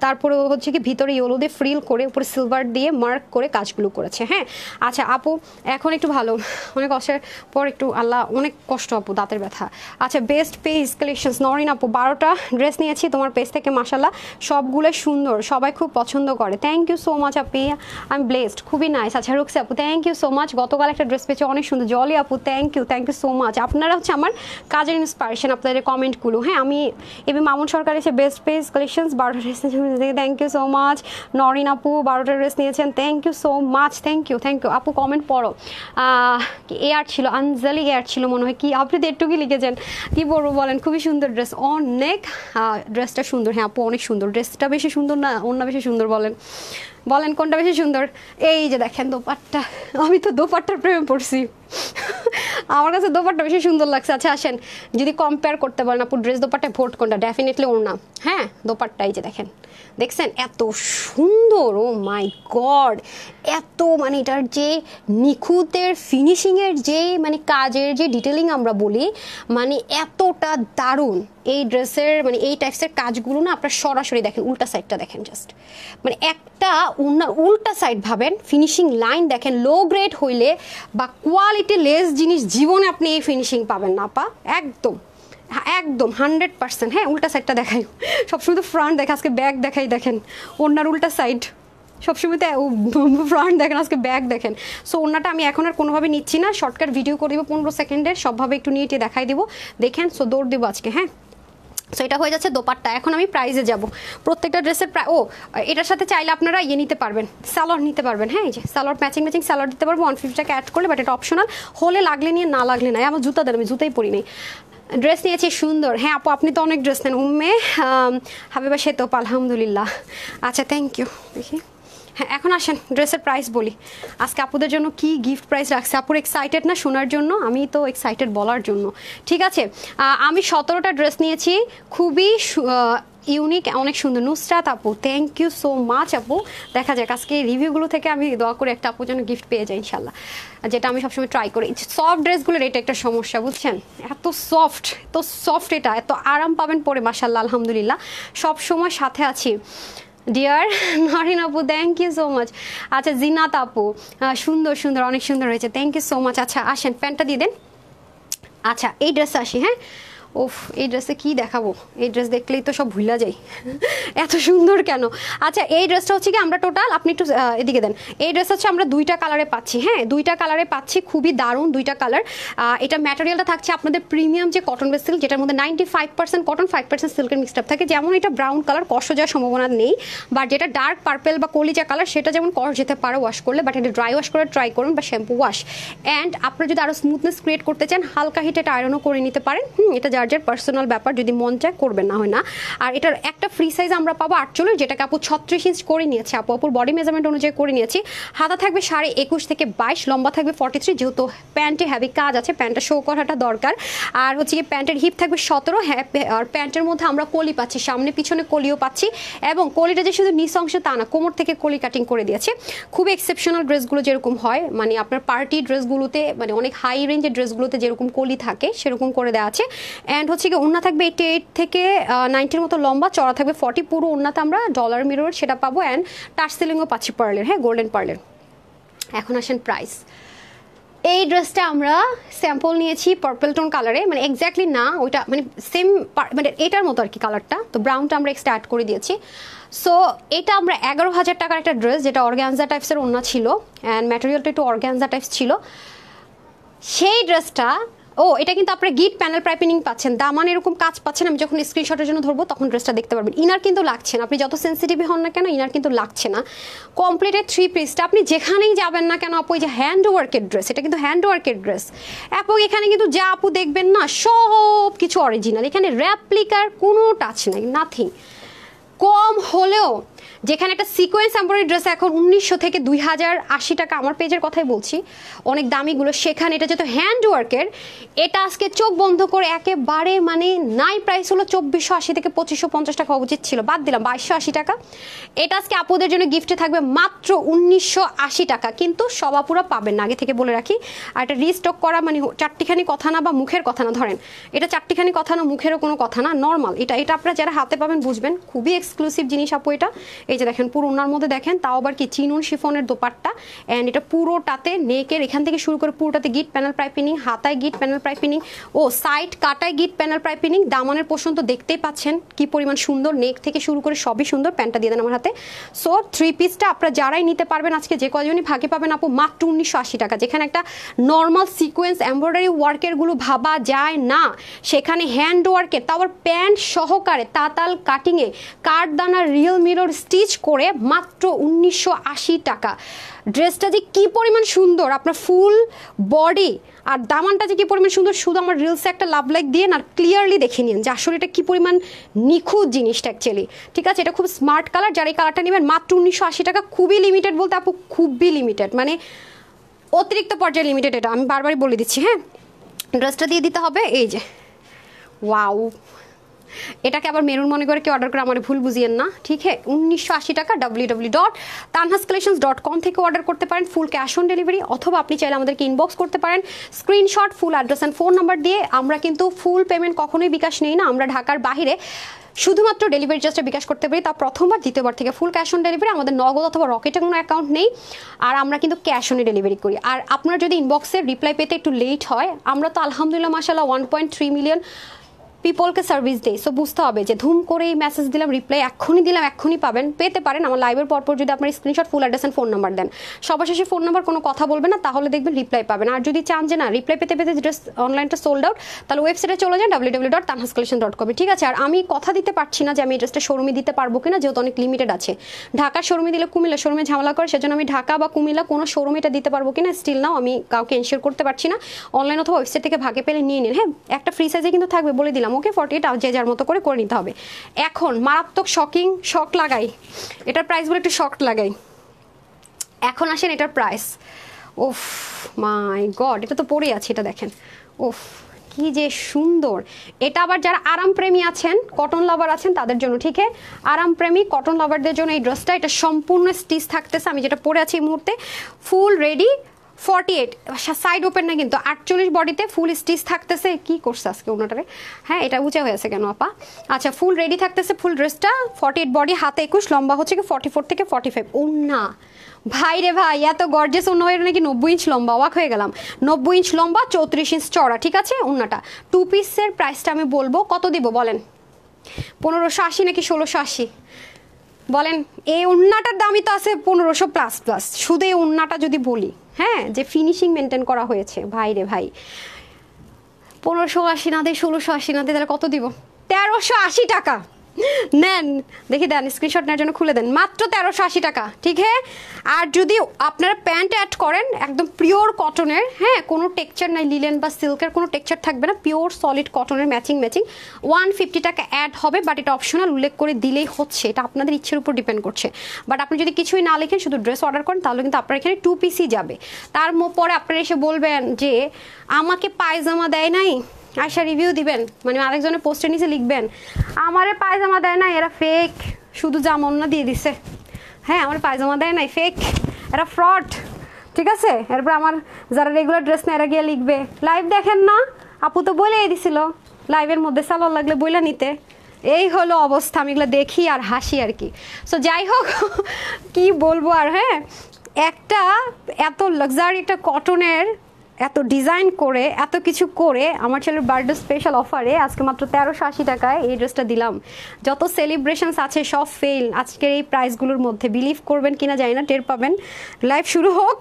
তারপরে হচ্ছে কি ভিতরে ইয়েলো দিয়ে ফ্রিল করে উপরে সিলভার দিয়ে মার্ক করে কাজগুলো করেছে। হ্যাঁ আচ্ছা আপু এখন একটু ভালো, অনেক কষ্টের পর একটু আল্লাহ অনেক কষ্ট আপু, দাঁতের ব্যথা। আচ্ছা বেস্ট পেজ কালেকশনস নরিন আপু, 12টা ড্রেস নিয়েছি তোমার পেজ থেকে মাশাল্লাহ, সবগুলো সুন্দর, সবাই খুব পছন্দ করে। Thank you so much Api, I am blessed, খুবই নাইস। আচ্ছা রুকসি আপু থ্যাংক ইউ সো মাচ, গতকাল একটা ড্রেস পেয়েছে অনেক সুন্দর। জলি আপু থ্যাংক ইউ সো মাচ, আপনারা হচ্ছে আমার কাজের ইন্সপিরেশন, আপনাদের কমেন্টগুলো। হ্যাঁ আমি এবি মামুন সরকার এসে বেস্ট পেজ কালেকশনস 12টা ড্রেস নিয়েছেন, thank you so much. Nourin আপু 12টা ড্রেস নিয়েছেন, thank you so much, thank you আপু। কমেন্ট পড়ো, এয়ার ছিল আনজালি, এয়ার ছিল মনে হয়, কি আপনি দেড়টুকি লিখেছেন, কি বলবো বলেন, খুবই সুন্দর ড্রেস, অনেক ড্রেসটা সুন্দর। হ্যাঁ আপু অনেক সুন্দর, ড্রেসটা বেশি সুন্দর না অন্য বেশি সুন্দর, বলেন বলেন কোনটা বেশি সুন্দর। এই যে দেখেন দোপাট্টা, আমি তো দোপাট্টার প্রেমে পড়ছি, আমার কাছে দোপাট্টা বেশি সুন্দর লাগছে। আচ্ছা আসেন যদি কম্পেয়ার করতে বলেন আপু ড্রেস দোপাট্টা ভোট কোনটা, ডেফিনেটলি ওড়না। হ্যাঁ দোপাট্টা এই যে দেখেন, দেখছেন এত সুন্দর, ও মাই গড, এত মানে এটার যে নিখুঁতের ফিনিশিংয়ের যে মানে কাজের যে ডিটেলিং আমরা বলি, মানে এতটা দারুণ এই ড্রেসের, মানে এই টাইপসের কাজগুলো না আপনার সরাসরি দেখেন, উল্টা সাইডটা দেখেন জাস্ট, মানে একটা ওনার উল্টা সাইড ভাবেন, ফিনিশিং লাইন দেখেন, লো গ্রেড হইলে বা কোয়ালিটি লেস জিনিস জীবনে আপনি এই ফিনিশিং পাবেন না পা, একদম একদম 100%। হ্যাঁ উল্টা সাইডটা দেখাই, সবসময় তো ফ্রন্ট দেখা, আজকে ব্যাক দেখাই, দেখেন ওনার উল্টা সাইড, সবসময় তো ফ্রন্ট দেখেন, আজকে ব্যাক দেখেন। সো ওনাটা আমি এখন আর কোনোভাবে নিচ্ছি না, শর্টকাট ভিডিও করে দিব 15 সেকেন্ডের, সবভাবে একটু নিয়ে দেখাই দিব, দেখেন। সো দৌড় দেবো আজকে, হ্যাঁ। সো এটা হয়ে যাচ্ছে দোপাট্টা। এখন আমি প্রাইসে যাব। প্রত্যেকটা ড্রেসের এটার সাথে চাইলে আপনারা নিতে পারবেন, সালোয়ার নিতে পারবেন, হ্যাঁ। এই যে সালোয়ার ম্যাচিং সালোয়ার দিতে পারবো 150 টাকা অ্যাড করলে, বাট এটা অপশনাল, হলে লাগলে নিয়ে, না লাগলে নাই। আমার জুতা দেন, আমি জুতাই পরি নেই। ড্রেস নিয়েছি সুন্দর, হ্যাঁ আপু আপনি তো অনেক ড্রেস নেন। উম্মে হাবিবা শেতপ, আলহামদুলিল্লাহ। আচ্ছা থ্যাংক ইউ। দেখি, হ্যাঁ এখন আসেন ড্রেসের প্রাইস বলি। আজকে আপুদের জন্য কি গিফট প্রাইস রাখছে, আপুর এক্সাইটেড না শোনার জন্য? আমি তো এক্সাইটেড বলার জন্য। ঠিক আছে, আমি 17টা ড্রেস নিয়েছি, খুবই ইউনিক, অনেক সুন্দর। নুসরাত আপু থ্যাংক ইউ সো মাচ আপু। দেখা যাক আজকে রিভিউগুলো থেকে আমি দোয়া করে একটা আপুর জন্য গিফট পেয়ে যাই ইনশাল্লাহ, যেটা আমি সবসময় ট্রাই করি। সফট ড্রেসগুলোর এটা একটা সমস্যা, বুঝছেন? এত সফট, এটা এত আরাম পাবেন পরে, মাশাল্লাহ আলহামদুলিল্লাহ। সব সময় সাথে আছি। ডিয়ার নারিন আপু থ্যাংক ইউ সো মাচ। আচ্ছা জিনাত আপু সুন্দর, অনেক সুন্দর হয়েছে, থ্যাংক ইউ সো মাচ। আচ্ছা আসেন প্যান্টটা দিয়ে দেন। আচ্ছা এই ড্রেসে আসি, হ্যাঁ। ওফ এই ড্রেসে কি দেখাবো, এই ড্রেস দেখলেই তো সব ভুলা যাই, এত সুন্দর কেন। আচ্ছা এই ড্রেসটা হচ্ছে কি আমরা টোটাল, আপনি একটু এদিকে দেন, এই ড্রেস হচ্ছে আমরা 2টা কালারে পাচ্ছি, হ্যাঁ 2টা কালারে পাচ্ছি, খুবই দারুণ 2টা কালার। এটা ম্যাটেরিয়ালটা থাকছে আপনাদের প্রিমিয়াম যে কটন বেস সিল্ক, যেটার মধ্যে 95% কটন 5% সিল্কের মিক্সড আপ থাকে। যেমন এটা ব্রাউন কালার, কষ্ট যাওয়ার সম্ভাবনা নেই, বাট যেটা ডার্ক পার্পেল বা কলিজা কালার সেটা যেমন কষ যেতে পারে ওয়াশ করলে, বাট এটা ড্রাই ওয়াশ করে ট্রাই করুন বা শ্যাম্পু ওয়াশ। অ্যান্ড আপনারা যদি আরও স্মুথনেস ক্রিয়েট করতে চান, হালকা হিটে এটা আয়রনও করে নিতে পারেন। এটা যার পার্সোনাল ব্যাপার, যদি মন চায় করবেন, না হয় না। আর এটার একটা ফ্রি সাইজ আমরা পাবো 48, যেটাকে আপু 36 ইঞ্চ করে নিয়েছে, আপুর বডি মেজারমেন্ট অনুযায়ী করে নিয়েছি। হাতা থাকবে 21.5 থেকে 22, লম্বা থাকবে 43, যেহেতু প্যান্টে হ্যাভি কাজ আছে, প্যান্টটা শো করাটা দরকার। আর হচ্ছে কি প্যান্টের হিপ থাকবে 17, হ্যাঁ। আর প্যান্টের মধ্যে আমরা কলি পাচ্ছি, সামনে পিছনে কলিও পাচ্ছি, এবং কলিটা যে শুধু নিচ অংশে তা না, কোমর থেকে কলি কাটিং করে দিয়েছে। খুবই এক্সেপশনাল ড্রেসগুলো যেরকম হয়, মানে আপনার পার্টি ড্রেসগুলোতে, মানে অনেক হাই রেঞ্জের ড্রেসগুলোতে যেরকম কলি থাকে সেরকম করে দেওয়া আছে। অ্যান্ড হচ্ছে কি ওড়না থাকবে 88 থেকে 90 মতো লম্বা, চড়া থাকবে 40, পুরো ওড়নাতে আমরা ডলার মিরর সেটা পাবো। অ্যান্ড টাচ সিলিংও পাচ্ছি পার্লের, হ্যাঁ গোল্ডেন পার্লের। এখন আসেন প্রাইস। এই ড্রেসটা আমরা স্যাম্পল নিয়েছি পার্পল টোন কালারে, মানে এক্স্যাক্টলি না ওইটা, মানে সেম মানে এটার মতো আর কি কালারটা, তো ব্রাউনটা আমরা এক্সট্রা অ্যাড করে দিয়েছি। সো এটা আমরা 11,000 টাকার একটা ড্রেস, যেটা অর্গানজা টাইপসের ওড়না ছিল, অ্যান্ড ম্যাটেরিয়ালটা একটু অর্গানজা টাইপস ছিল। সেই ড্রেসটা এটা কিন্তু আপনারা গিট প্যানেল পাইপিং পাচ্ছেন, দামান এরকম কাজ পাচ্ছেন। আমি যখন স্ক্রিনশটের জন্য ধরবো তখন ড্রেসটা দেখতে পারবেন। ইনার কিন্তু লাগছে না, আপনি যত সেন্সিটিভ হন না কেন ইনার কিন্তু লাগছে না। কমপ্লিটেড 3 পিসটা আপনি যেখানেই যাবেন না কেন আপু, এই যে হ্যান্ড ওয়ার্কের ড্রেস, এটা কিন্তু হ্যান্ড ওয়ার্কের ড্রেস। এবং এখানে কিন্তু যা আপু দেখবেন না সব কিছু অরিজিনাল, এখানে র্যাপ্লিকার কোনো টাচ নাই, নাথিং। কম হলেও যেখানে একটা সিকোয়েন্স এমব্রয়ডারি ড্রেস এখন 1900 থেকে 2080 টাকা, আমার পেজের কথাই বলছি, অনেক দামিগুলো, সেখানে এটা যেহেতু হ্যান্ড ওয়ার্কের, এটা আজকে চোখ বন্ধ করে একেবারে মানে নাই প্রাইস হলো 2480 থেকে 2550 টাকা উচিত ছিল, বাদ দিলাম 2280 টাকা। এটা আজকে আপুদের জন্য গিফটে থাকবে মাত্র 1980 টাকা, কিন্তু সব আপুরা পাবেন না, আগে থেকে বলে রাখি। আর এটা রিস্টক করা মানে চারটিখানি কথা না বা মুখের কথা না, ধরেন এটা চারটিখানি কথা না, মুখেরও কোনো কথা না, নর্মাল। এটা আপনারা যারা হাতে পাবেন বুঝবেন, খুবই এক্সক্লুসিভ জিনিস আপু এটা। এই যে দেখেন পুরো ওনার মধ্যে দেখেন, তাও আবার কি চিনন শিফনের দোপাট্টা। অ্যান্ড এটা পুরোটাতে নেকের এখান থেকে শুরু করে পুরোটাতে গিট প্যানেল পাইপিং, হাতায় গিট প্যানেল পাইপিং, সাইড কাটায় গিট প্যানেল পাইপিং, দামানের পোর্শন তো দেখতেই পাচ্ছেন কি পরিমাণ সুন্দর, নেক থেকে শুরু করে সবই সুন্দর। প্যান্টটা দিয়ে দেন আমার হাতে। সো 3 পিসটা আপনারা যারাই নিতে পারবেন আজকে, যে কজনই ভাগে পাবেন আপু, মাত্র 1980 টাকা। যেখানে একটা নর্মাল সিকোয়েন্স এমব্রয়ডারি ওয়ার্কেরগুলো ভাবা যায় না, সেখানে হ্যান্ড ওয়ার্কের, তাও আবার প্যান্ট সহকারে তাতাল কাটিংয়ে কাঠদানা রিয়েল মিরর স্টিচ করে মাত্র 1980 টাকা। ড্রেসটা যে কি পরিমাণ সুন্দর, আপনার ফুল বডি আর দামানটা যে কি পরিমাণ সুন্দর, শুধু আমার রিলসে একটা লাভ লাইক দিয়ে আর ক্লিয়ারলি দেখে নিন যে আসলে এটা কি পরিমাণ নিখুঁত জিনিসটা অ্যাকচুয়ালি। ঠিক আছে, এটা খুব স্মার্ট কালার, যারা এই কালারটা নেবেন মাত্র 1980 টাকা। খুবই লিমিটেড বলতে আপু খুবই লিমিটেড, মানে অতিরিক্ত পর্যায়ে লিমিটেড, এটা আমি বারবারই বলে দিচ্ছি, হ্যাঁ। ড্রেসটা দিয়ে দিতে হবে, এই যে ওয়াও, এটাকে আবার মেরুন মনে করে কেউ অর্ডার করে আমার ভুল বুঝিয়েন না, ঠিক হ্যাঁ। 1980 টাকা www.tanhascollections.com থেকে অর্ডার করতে পারেন, ফুল ক্যাশ অন ডেলিভারি, অথবা আপনি চাইলে আমাদেরকে ইনবক্স করতে পারেন screenshot, full address and phone number দিয়ে। আমরা কিন্তু ফুল পেমেন্ট কখনোই বিকাশ নেই না, আমরা ঢাকার বাইরে শুধুমাত্র ডেলিভারি চার্জটা বিকাশ করতে পারি, তা প্রথমবার দ্বিতীয়বার থেকে ফুল ক্যাশ অন ডেলিভারি। আমাদের নগদ অথবা রকেটে কোনো অ্যাকাউন্ট নেই, আর আমরা কিন্তু ক্যাশ অনে ডেলিভারি করি। আর আপনার যদি ইনবক্সের রিপ্লাই পেতে একটু লেট হয়, আমরা তো আলহামদুলিল্লাহ মাশাআল্লাহ 1.3 মিলিয়ন পিপলকে সার্ভিস দেই, সো বুঝতে হবে যে ধুম করে এই মেসেজ দিলাম, রিপ্লাই এক্ষুনি দিলাম, এক্ষুনি পাবেন, পেতে পারেন। আমার লাইভের পরপর যদি আপনার screenshot, full address and phone number দেন, সবার শেষে ফোন নাম্বার, কোনো কথা বলবেন না, তাহলে দেখবেন রিপ্লাই পাবেন। আর যদি চান যে না রিপ্লাই পেতে পেতে ড্রেস অনলাইনটা সোল্ড আউট, তাহলে ওয়েবসাইটে চলে যান www.tanhascollection.com, ঠিক আছে। আর আমি কথা দিতে পারছি না যে আমি এই ড্রেসটা শোরুমে দিতে পারবো কিনা, যেহেতু অনেক লিমিটেড আছে। ঢাকার শোরুমে দিলে কুমিল্লা শোরুমে ঝামেলা করে, সেজন্য আমি ঢাকা বা কুমিল্লা কোনো শোরুমে এটা দিতে পারবো কিনা স্টিল নাও আমি কাউকে এনশিওর করতে পারছি না। অনলাইন অথবা ওয়েবসাইট থেকে ভাগে পেলে নিয়ে নিন, হ্যাঁ। একটা ফ্রি সাইজে কিন্তু থাকবে, বলে দিলাম, ওকে। 48 যে যার মতো করে নিতে হবে। এখন মারাত্মক শক লাগাই, এটার প্রাইস বলে একটু শক লাগাই। এখন আসেন এটার প্রাইস, ওফ মাই গড, এটা তো পরে আছে, এটা দেখেন, ওফ কি যে সুন্দর। এটা আবার যারা আরাম প্রেমী আছেন, কটন লাভার আছেন তাদের জন্য, ঠিক আছে। আরাম প্রেমী কটন লাভারদের জন্য এই ড্রেসটা, এটা সম্পূর্ণ স্টিচ থাকতেছে। আমি যেটা পরে আছি এই মুহূর্তে ফুল রেডি, 48 সাইড ওপেন না কিন্তু, 48 বডিতে ফুল স্টিচ থাকতেছে। কি করছে আজকে ওনাটারে, হ্যাঁ এটা উঁচা হয়েছে কেন আপা? আচ্ছা, ফুল রেডি থাকতেছে, ফুল ড্রেসটা 48 বডি, হাতে 21, লম্বা হচ্ছে কি 44 থেকে 45। ওন্না ভাই রে ভাই, এত গর্জেস ওন্না হয়ে নাকি 90 ইঞ্চ লম্বা, অবাক হয়ে গেলাম। 90 ইঞ্চ লম্বা, 34 ইঞ্চ চড়া, ঠিক আছে ওন্নাটা। 2 পিসের প্রাইসটা আমি বলবো, কত দিব বলেন? 1580 নাকি 1680 বলেন? এই ওন্নাটার দামই তো আছে 1500 প্লাস প্লাস, শুধু এই ওন্নাটা যদি বলি, হ্যাঁ, যে ফিনিশিং মেনটেন করা হয়েছে, ভাই রে ভাই। 1580 না দিয়ে 1680 না দিয়ে তাহলে কত দিব? 1380 টাকা নেন, দেখি দেন, স্ক্রিনশট নেওয়ার জন্য খুলে দেন, মাত্র 1380 টাকা, ঠিক হ্যাঁ। আর যদি আপনারা প্যান্ট অ্যাড করেন একদম পিওর কটনের, হ্যাঁ, কোনো টেক্সচার নাই, লিলেন বা সিল্কের কোনো টেক্সচার থাকবে না, পিওর সলিড কটনের ম্যাচিং 150 টাকা অ্যাড হবে, বাট এটা অপশনাল, উল্লেখ করে দিলেই হচ্ছে, এটা আপনাদের ইচ্ছের উপর ডিপেন্ড করছে। বাট আপনি যদি কিছুই না লেখেন, শুধু ড্রেস অর্ডার করেন, তাহলে কিন্তু আপনার এখানে 2 পিসই যাবে। তার পরে আপনারা এসে বলবেন যে আমাকে পায়জামা দেয় নাই, আয়সা রিভিউ দিবেন, মানে আরেকজনের পোস্টের নিচে লিখবেন আমারে পায়জামা দেয় না, এরা ফেক, শুধু জামনা দিয়ে দিছে, হ্যাঁ আমার পায়জামা দেয় নাই, ফেক, এরা ফ্রড, ঠিক আছে। এরপর আমার যারা রেগুলার ড্রেস নেয় এরা গিয়ে লিখবে লাইভ দেখেন না, আপু তো বলেই দিছিল লাইভের মধ্যে সালোয়ার লাগলে বইলা নিতে। এই হলো অবস্থা, আমি এগুলো দেখি আর হাসি আর কি। সো যাই হোক, কি বলবো আর, হ্যাঁ, একটা এত লাক্সারি একটা কটনের এত ডিজাইন করে এত কিছু করে আমার ছেলের বার্থডে স্পেশাল অফারে আজকে মাত্র 1380 টাকায় এই ড্রেসটা দিলাম। যত সেলিব্রেশনস আছে সব ফেল আজকের এই প্রাইসগুলোর মধ্যে, বিলিভ করবেন কিনা জানি না, টের পাবেন লাইভ শুরু হোক।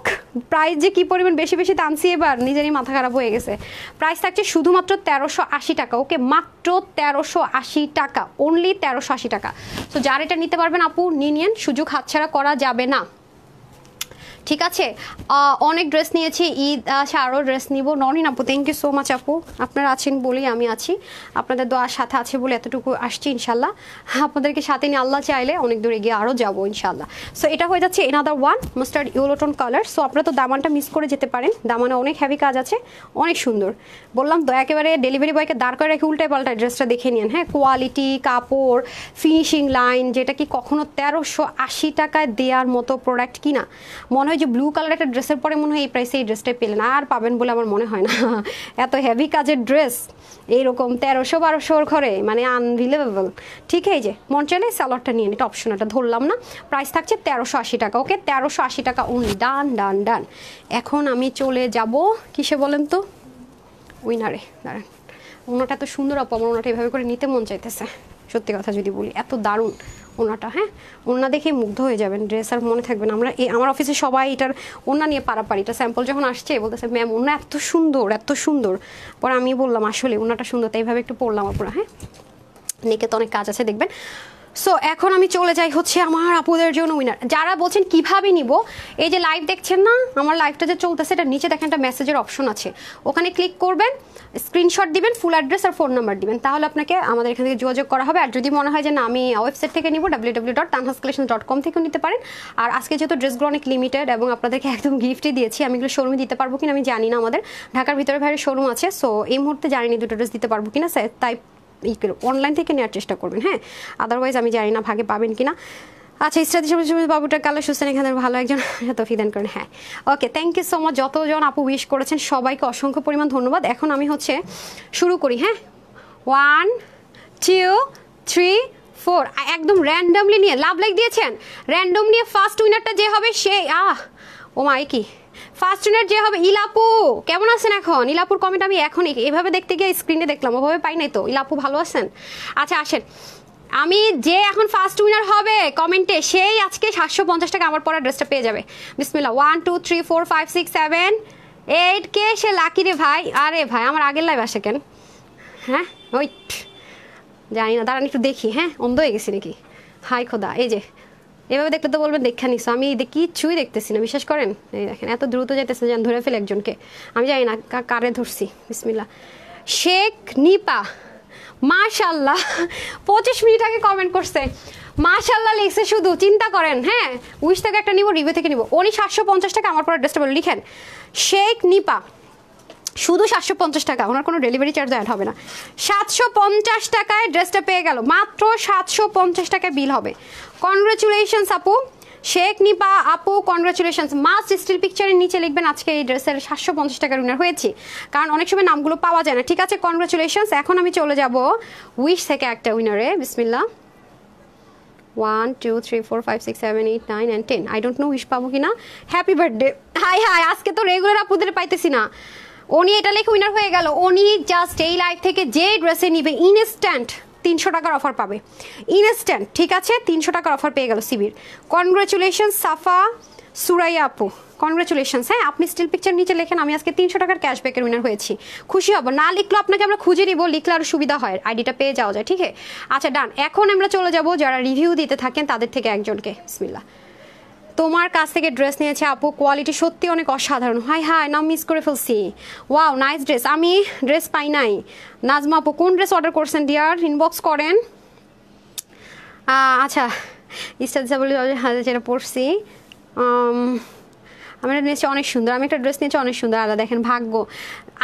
প্রাইস যে কি পরিমাণ বেশি বেশি টানছি এবার, নিজেরই মাথা খারাপ হয়ে গেছে। প্রাইস থাকছে শুধুমাত্র 1380 টাকা, ওকে, মাত্র 1380 টাকা, অনলি 1380 টাকা। তো যার এটা নিতে পারবেন আপু নিয়ে নিন, সুযোগ হাতছাড়া করা যাবে না, ঠিক আছে। অনেক ড্রেস নিয়েছি, ঈদ আসে আরও ড্রেস নিব। নরিন আপু, থ্যাংক ইউ সো মাচ আপু, আপনারা আছেন বলেই আমি আছি, আপনাদের দোয়ার সাথে আছে বলে এতটুকু আসছি। ইনশাল্লাহ আপনাদেরকে সাথে নিয়ে আল্লাহ চাইলে অনেক দূরে গিয়ে আরও যাবো ইনশাল্লাহ। সো এটা হয়ে যাচ্ছে another one mustard yellow tone colour. So আপনারা তো দামানটা মিস করে যেতে পারেন, দামানে অনেক হেভি কাজ আছে, অনেক সুন্দর। বললাম তো একেবারে ডেলিভারি বয়কে দাঁড় করে রেখে উল্টায় পাল্টায় ড্রেসটা দেখে নিন, হ্যাঁ, কোয়ালিটি, কাপড়, ফিনিশিং লাইন, যেটা কি কখনো 1380 টাকায় দেওয়ার মতো প্রোডাক্ট কিনা। মনে হয় যে ব্লু কালার একটা ড্রেসের পরে মনে হয় এই প্রাইসে এই ড্রেসটাই পেলেন, আর পাবেন বলে আমার মনে হয় না। এত হেভি কাজের ড্রেস এইরকম 1300-1200 ঘরে, মানে আনবিলিভেবল। ঠিক এই যে মন চাইলে সালোয়ারটা নিয়ে এটা অপশন, এটা ধরলাম না। প্রাইস থাকছে 1380 টাকা, ওকে, 1380 টাকা অনলি, ডান ডান ডান। এখন আমি চলে যাব কিসে বলেন তো, উইনারে। দাঁড়ান, ওনাটা এত সুন্দর আপু, আমার ওনাটা এভাবে করে নিতে মন চাইতেছে, সত্যি কথা যদি বলি, এত দারুণ ওনাটা, হ্যাঁ, ওনা দেখে মুগ্ধ হয়ে যাবেন, ড্রেস আর মনে থাকবেন। আমরা আমার অফিসে সবাই এটার ওনা নিয়ে পারাপারি, এটা স্যাম্পল যখন আসছে বলতেছে ম্যাম ওনা এত সুন্দর এত সুন্দর। পরে আমি বললাম আসলে ওনাটা সুন্দর, তাই এইভাবে একটু পড়লাম আপনারা, হ্যাঁ, নেকে তো অনেক কাজ আছে দেখবেন। সো এখন আমি চলে যাই হচ্ছে আমার আপুদের জন্য উইনার। যারা বলছেন কিভাবে নিব, এই যে লাইভ দেখছেন না, আমার লাইভটা যে চলতেছে এটা নিচে দেখেন একটা মেসেজের অপশন আছে, ওখানে ক্লিক করবেন, স্ক্রিনশট দিবেন, ফুল অ্যাড্রেস আর ফোন নাম্বার দিবেন, তাহলে আপনাকে আমাদের এখান থেকে যোগাযোগ করা হবে। আর যদি মনে হয় যে না আমি ওয়েবসাইট থেকে নিব, www.tanhascollection.com থেকেও নিতে পারেন। আর আজকে যেহেতু ড্রেসগুলো অনেক লিমিটেড এবং আপনাদেরকে একদম গিফটই দিয়েছি, আমি এগুলো শোরুমে দিতে পারবো কিনা আমি জানি না, আমাদের ঢাকার ভিতরে বাইরে শোরুম আছে, সো এই মুহূর্তে জানিনি দুটো ড্রেস দিতে পারবো কিনা, তাই অনলাইন থেকে নেওয়ার চেষ্টা করবেন, হ্যাঁ, আদারওয়াইজ আমি জানি না ভাগে পাবেন কিনা। আচ্ছা, ইসরাতি বাবুটার কালার সুস্থান এখানে ভালো একজন তৌফিক দান করেন, হ্যাঁ, ওকে, থ্যাংক ইউ সো মাচ। যতজন আপু উইশ করেছেন সবাইকে অসংখ্য পরিমাণ ধন্যবাদ। এখন আমি হচ্ছে শুরু করি, হ্যাঁ, 1 2 3 4, একদম র্যান্ডমলি নিয়ে লাভ লাইক দিয়েছেন, র্যান্ডম নিয়ে ফার্স্ট উইনারটা যে হবে সে ও মাই কি ফার্স্ট উইনার যে হবে ইলাপু। কেমন আছেন এখন? ইলাপুর কমেন্ট আমি এখন এভাবে দেখতে গিয়ে স্ক্রিনে দেখলাম, ওভাবে পাই নাই তো। ইলাপু ভালো আছেন? আচ্ছা আসেন, আমি যে এখন ফার্স্ট উইনার হবে কমেন্টে সেই আজকে 750 টাকা আমার পরা ড্রেসটা পেয়ে যাবে। বিসমিল্লাহ। 1 2 3 4 5 6 7 8 কে সে লাকি রে ভাই। আরে ভাই আমার আগের লাইভ আসে কেন? হ্যাঁ ওইট জানি না, দাঁড়ান একটু দেখি। হ্যাঁ অন্ধ হয়ে গেছি নাকি? হাই খোদা, এই যে এভাবে দেখলে তো বলবেন দেখা নিস, আমি কিচ্ছুই দেখতেছি না, বিশ্বাস করেন। এই দেখেন এত দ্রুত যাইতেছে যেন ধরে ফেলে একজনকে, আমি জানি না কারে ধরছি। বিসমিল্লাহ। শেখ নিপা, মাশাল্লাহ 25 মিনিট আগে কমেন্ট করছে, মাশাল্লাহ লিখছে শুধু। চিন্তা করেন, হ্যাঁ উইশ থেকে একটা নিব, রিভিউ থেকে নিব। উনি 750 টাকা আমার পরে ড্রেসটা বলে লিখেন। শেখ নিপা শুধু 750 টাকা, ওনার কোনো ডেলিভারি চার্জ অ্যাড হবে না। 750 টাকায় ড্রেসটা পেয়ে গেল, মাত্র 750 টাকায় বিল হবে। কনগ্রাচুলেশনস আপু, শেখ নিপা আপু, কনগ্রাচুলেশনস। মাস্ট স্টিল পিকচারের নিচে লিখবেন আজকে এই ড্রেসের 750 টাকার উইনার হয়েছি, কারণ অনেক সময় নামগুলো পাওয়া যায় না। ঠিক আছে, কনগ্রাচুলেশনস। এখন আমি চলে যাব উইশ থেকে একটা উইনারে। বিসমিল্লাহ। 1 2 3 4 5 6 7 8 9 and 10। I don't know wish পাবো কিনা। Happy birthday. হাই হাই, আজকে তো রেগুলার আপুদের পাইতেছি না। উনি এটা লিখে উইনার হয়ে গেল। উনি জাস্ট এই লাইভ থেকে যে ড্রেসে নিবে ইনস্ট্যান্ট 300 টাকার অফার পাবে, ইনস্ট্যান্ট। ঠিক আছে, 300 টাকার অফার পেয়ে গেল সিবির। কনগ্রাচুলেশন সাফা সুরাইয়া আপু, কনগ্রাচুলেশনস। হ্যাঁ আপনি স্টিল পিকচার নিচে লেখেন আমি আজকে 300 টাকার ক্যাশব্যাকের উইনার হয়েছি, খুশি হব। না লিখলেও আপনাকে আমরা খুঁজে নিব, লিখলে আরও সুবিধা হয়, আইডিটা পেয়ে যাওয়া যায়। ঠিক আছে, আচ্ছা ডান। এখন আমরা চলে যাব যারা রিভিউ দিতে থাকেন তাদের থেকে একজনকে। বিসমিল্লাহ। তোমার কাছ থেকে ড্রেস নিয়েছে আপু, কোয়ালিটি সত্যি অনেক অসাধারণ। হাই হাই, নাম মিস করে ফেলছি। Wow nice dress. আমি ড্রেস পাই নাই। নাজমা আপু কোন ড্রেস অর্ডার করছেন ডিয়ার? ইনবক্স করেন। আচ্ছা ইস্টাবলি যেটা পড়ছি, আমি একটা নিয়েছি অনেক সুন্দর। আমি একটা ড্রেস নিয়েছি অনেক সুন্দর, আলাদা দেখেন ভাগ্য।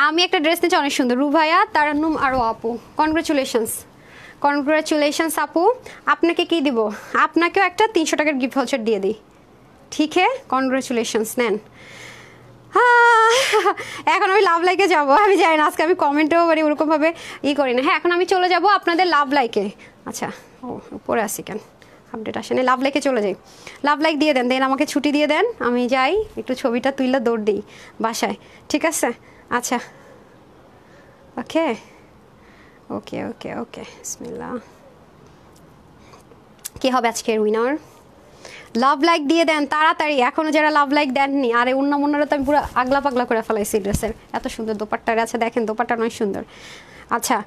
আমি একটা ড্রেস নিয়েছি অনেক সুন্দর। রুভাইয়া, তারান্নুম আরও আপু, কনগ্রাচুলেশনস। কনগ্রাচুলেশনস আপু। আপনাকে কি দিব? আপনাকেও একটা 300 টাকার গিফট ভাউচার দিয়ে দিই। ঠিক আছে, কনগ্রাচুলেশনস নেন। এখন আমি লাভ লাইকে যাব। আমি জানি না আজকে আমি কমেন্টেও মানে ওরকমভাবে করি না। হ্যাঁ এখন আমি চলে যাব আপনাদের লাভ লাইকে। আচ্ছা ও উপরে আসি কেন, আপডেট আসে না। লাভ লাইকে চলে যাই। লাভ লাইক দিয়ে দেন, দেন আমাকে ছুটি দিয়ে দেন, আমি যাই একটু ছবিটা তুললে দৌড় দিই বাসায়। ঠিক আছে, আচ্ছা ওকে ওকে ওকে ওকে। বিসমিল্লাহ। কে হবে আজকের উইনার? লাভ লাইক দিয়ে দেন তাড়াতাড়ি, এখনো যারা লাভ লাইক দেননি। আরে অন্য মন্নারা তো আমি পুরো আগলা পাগলা করে ফেলাইছি ড্রেসের, এত সুন্দর দোপাট্টার আছে দেখেন, দোপাট্টা নয় সুন্দর। আচ্ছা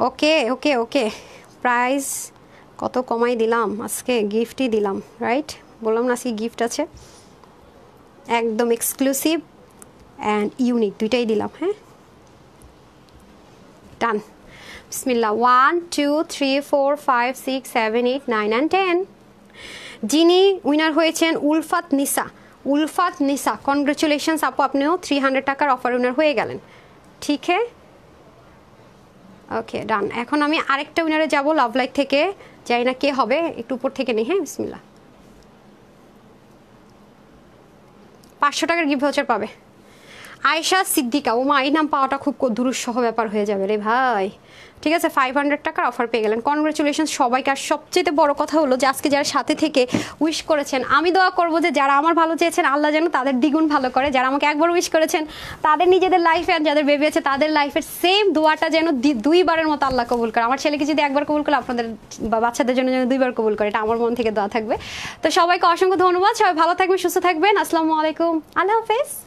ওকে ওকে ওকে। প্রাইস কত কমাই দিলাম আজকে, গিফটই দিলাম রাইট, বললাম না আজকে গিফট আছে, একদম এক্সক্লুসিভ অ্যান্ড ইউনিক দুইটাই দিলাম। হ্যাঁ ডান। বিসমিল্লাহ। 1 2 3 4 5 6 7 8 9 and 10। যিনি উইনার হয়েছেন উলফাত নিসা, উলফাত নিসা কনগ্রাচুলেশনস আপু, আপনিও 300 টাকার অফার উইনার হয়ে গেলেন। ঠিক আছে ওকে ডান। এখন আমি আরেকটা উইনারে যাব লাভ লাইক থেকে, যাই না কে হবে, একটু উপর থেকে নেই। হ্যাঁ বিসমিল্লাহ। 500 টাকার গিফট ভাউচার পাবে আয়েশা সিদ্দিকা। ও মা, এই নাম পাওয়াটা খুব দুরূহ ব্যাপার হয়ে যাবে রে ভাই। ঠিক আছে, 500 টাকার অফার পেয়ে গেলেন। কনগ্রাচুলেশন সবাইকে। আর সবচেয়ে বড় কথা হলো যে আজকে যারা সাথে থেকে উইশ করেছেন, আমি দোয়া করবো যে যারা আমার ভালো চেয়েছেন আল্লাহ যেন তাদের দ্বিগুণ ভালো করে। যারা আমাকে একবার উইশ করেছেন তাদের নিজেদের লাইফে, আর যাদের বেবি আছে তাদের লাইফের সেম দোয়াটা যেন দুইবারের মতো আল্লাহ কবুল করে। আমার ছেলেকে যদি একবার কবুল করে, আপনাদের বাচ্চাদের জন্য যেন 2বার কবুল করে, এটা আমার মন থেকে দোয়া থাকবে। তো সবাইকে অসংখ্য ধন্যবাদ, সবাই ভালো থাকবেন, সুস্থ থাকবেন। আসসালামু আলাইকুম, আল্লাহ হাফেজ।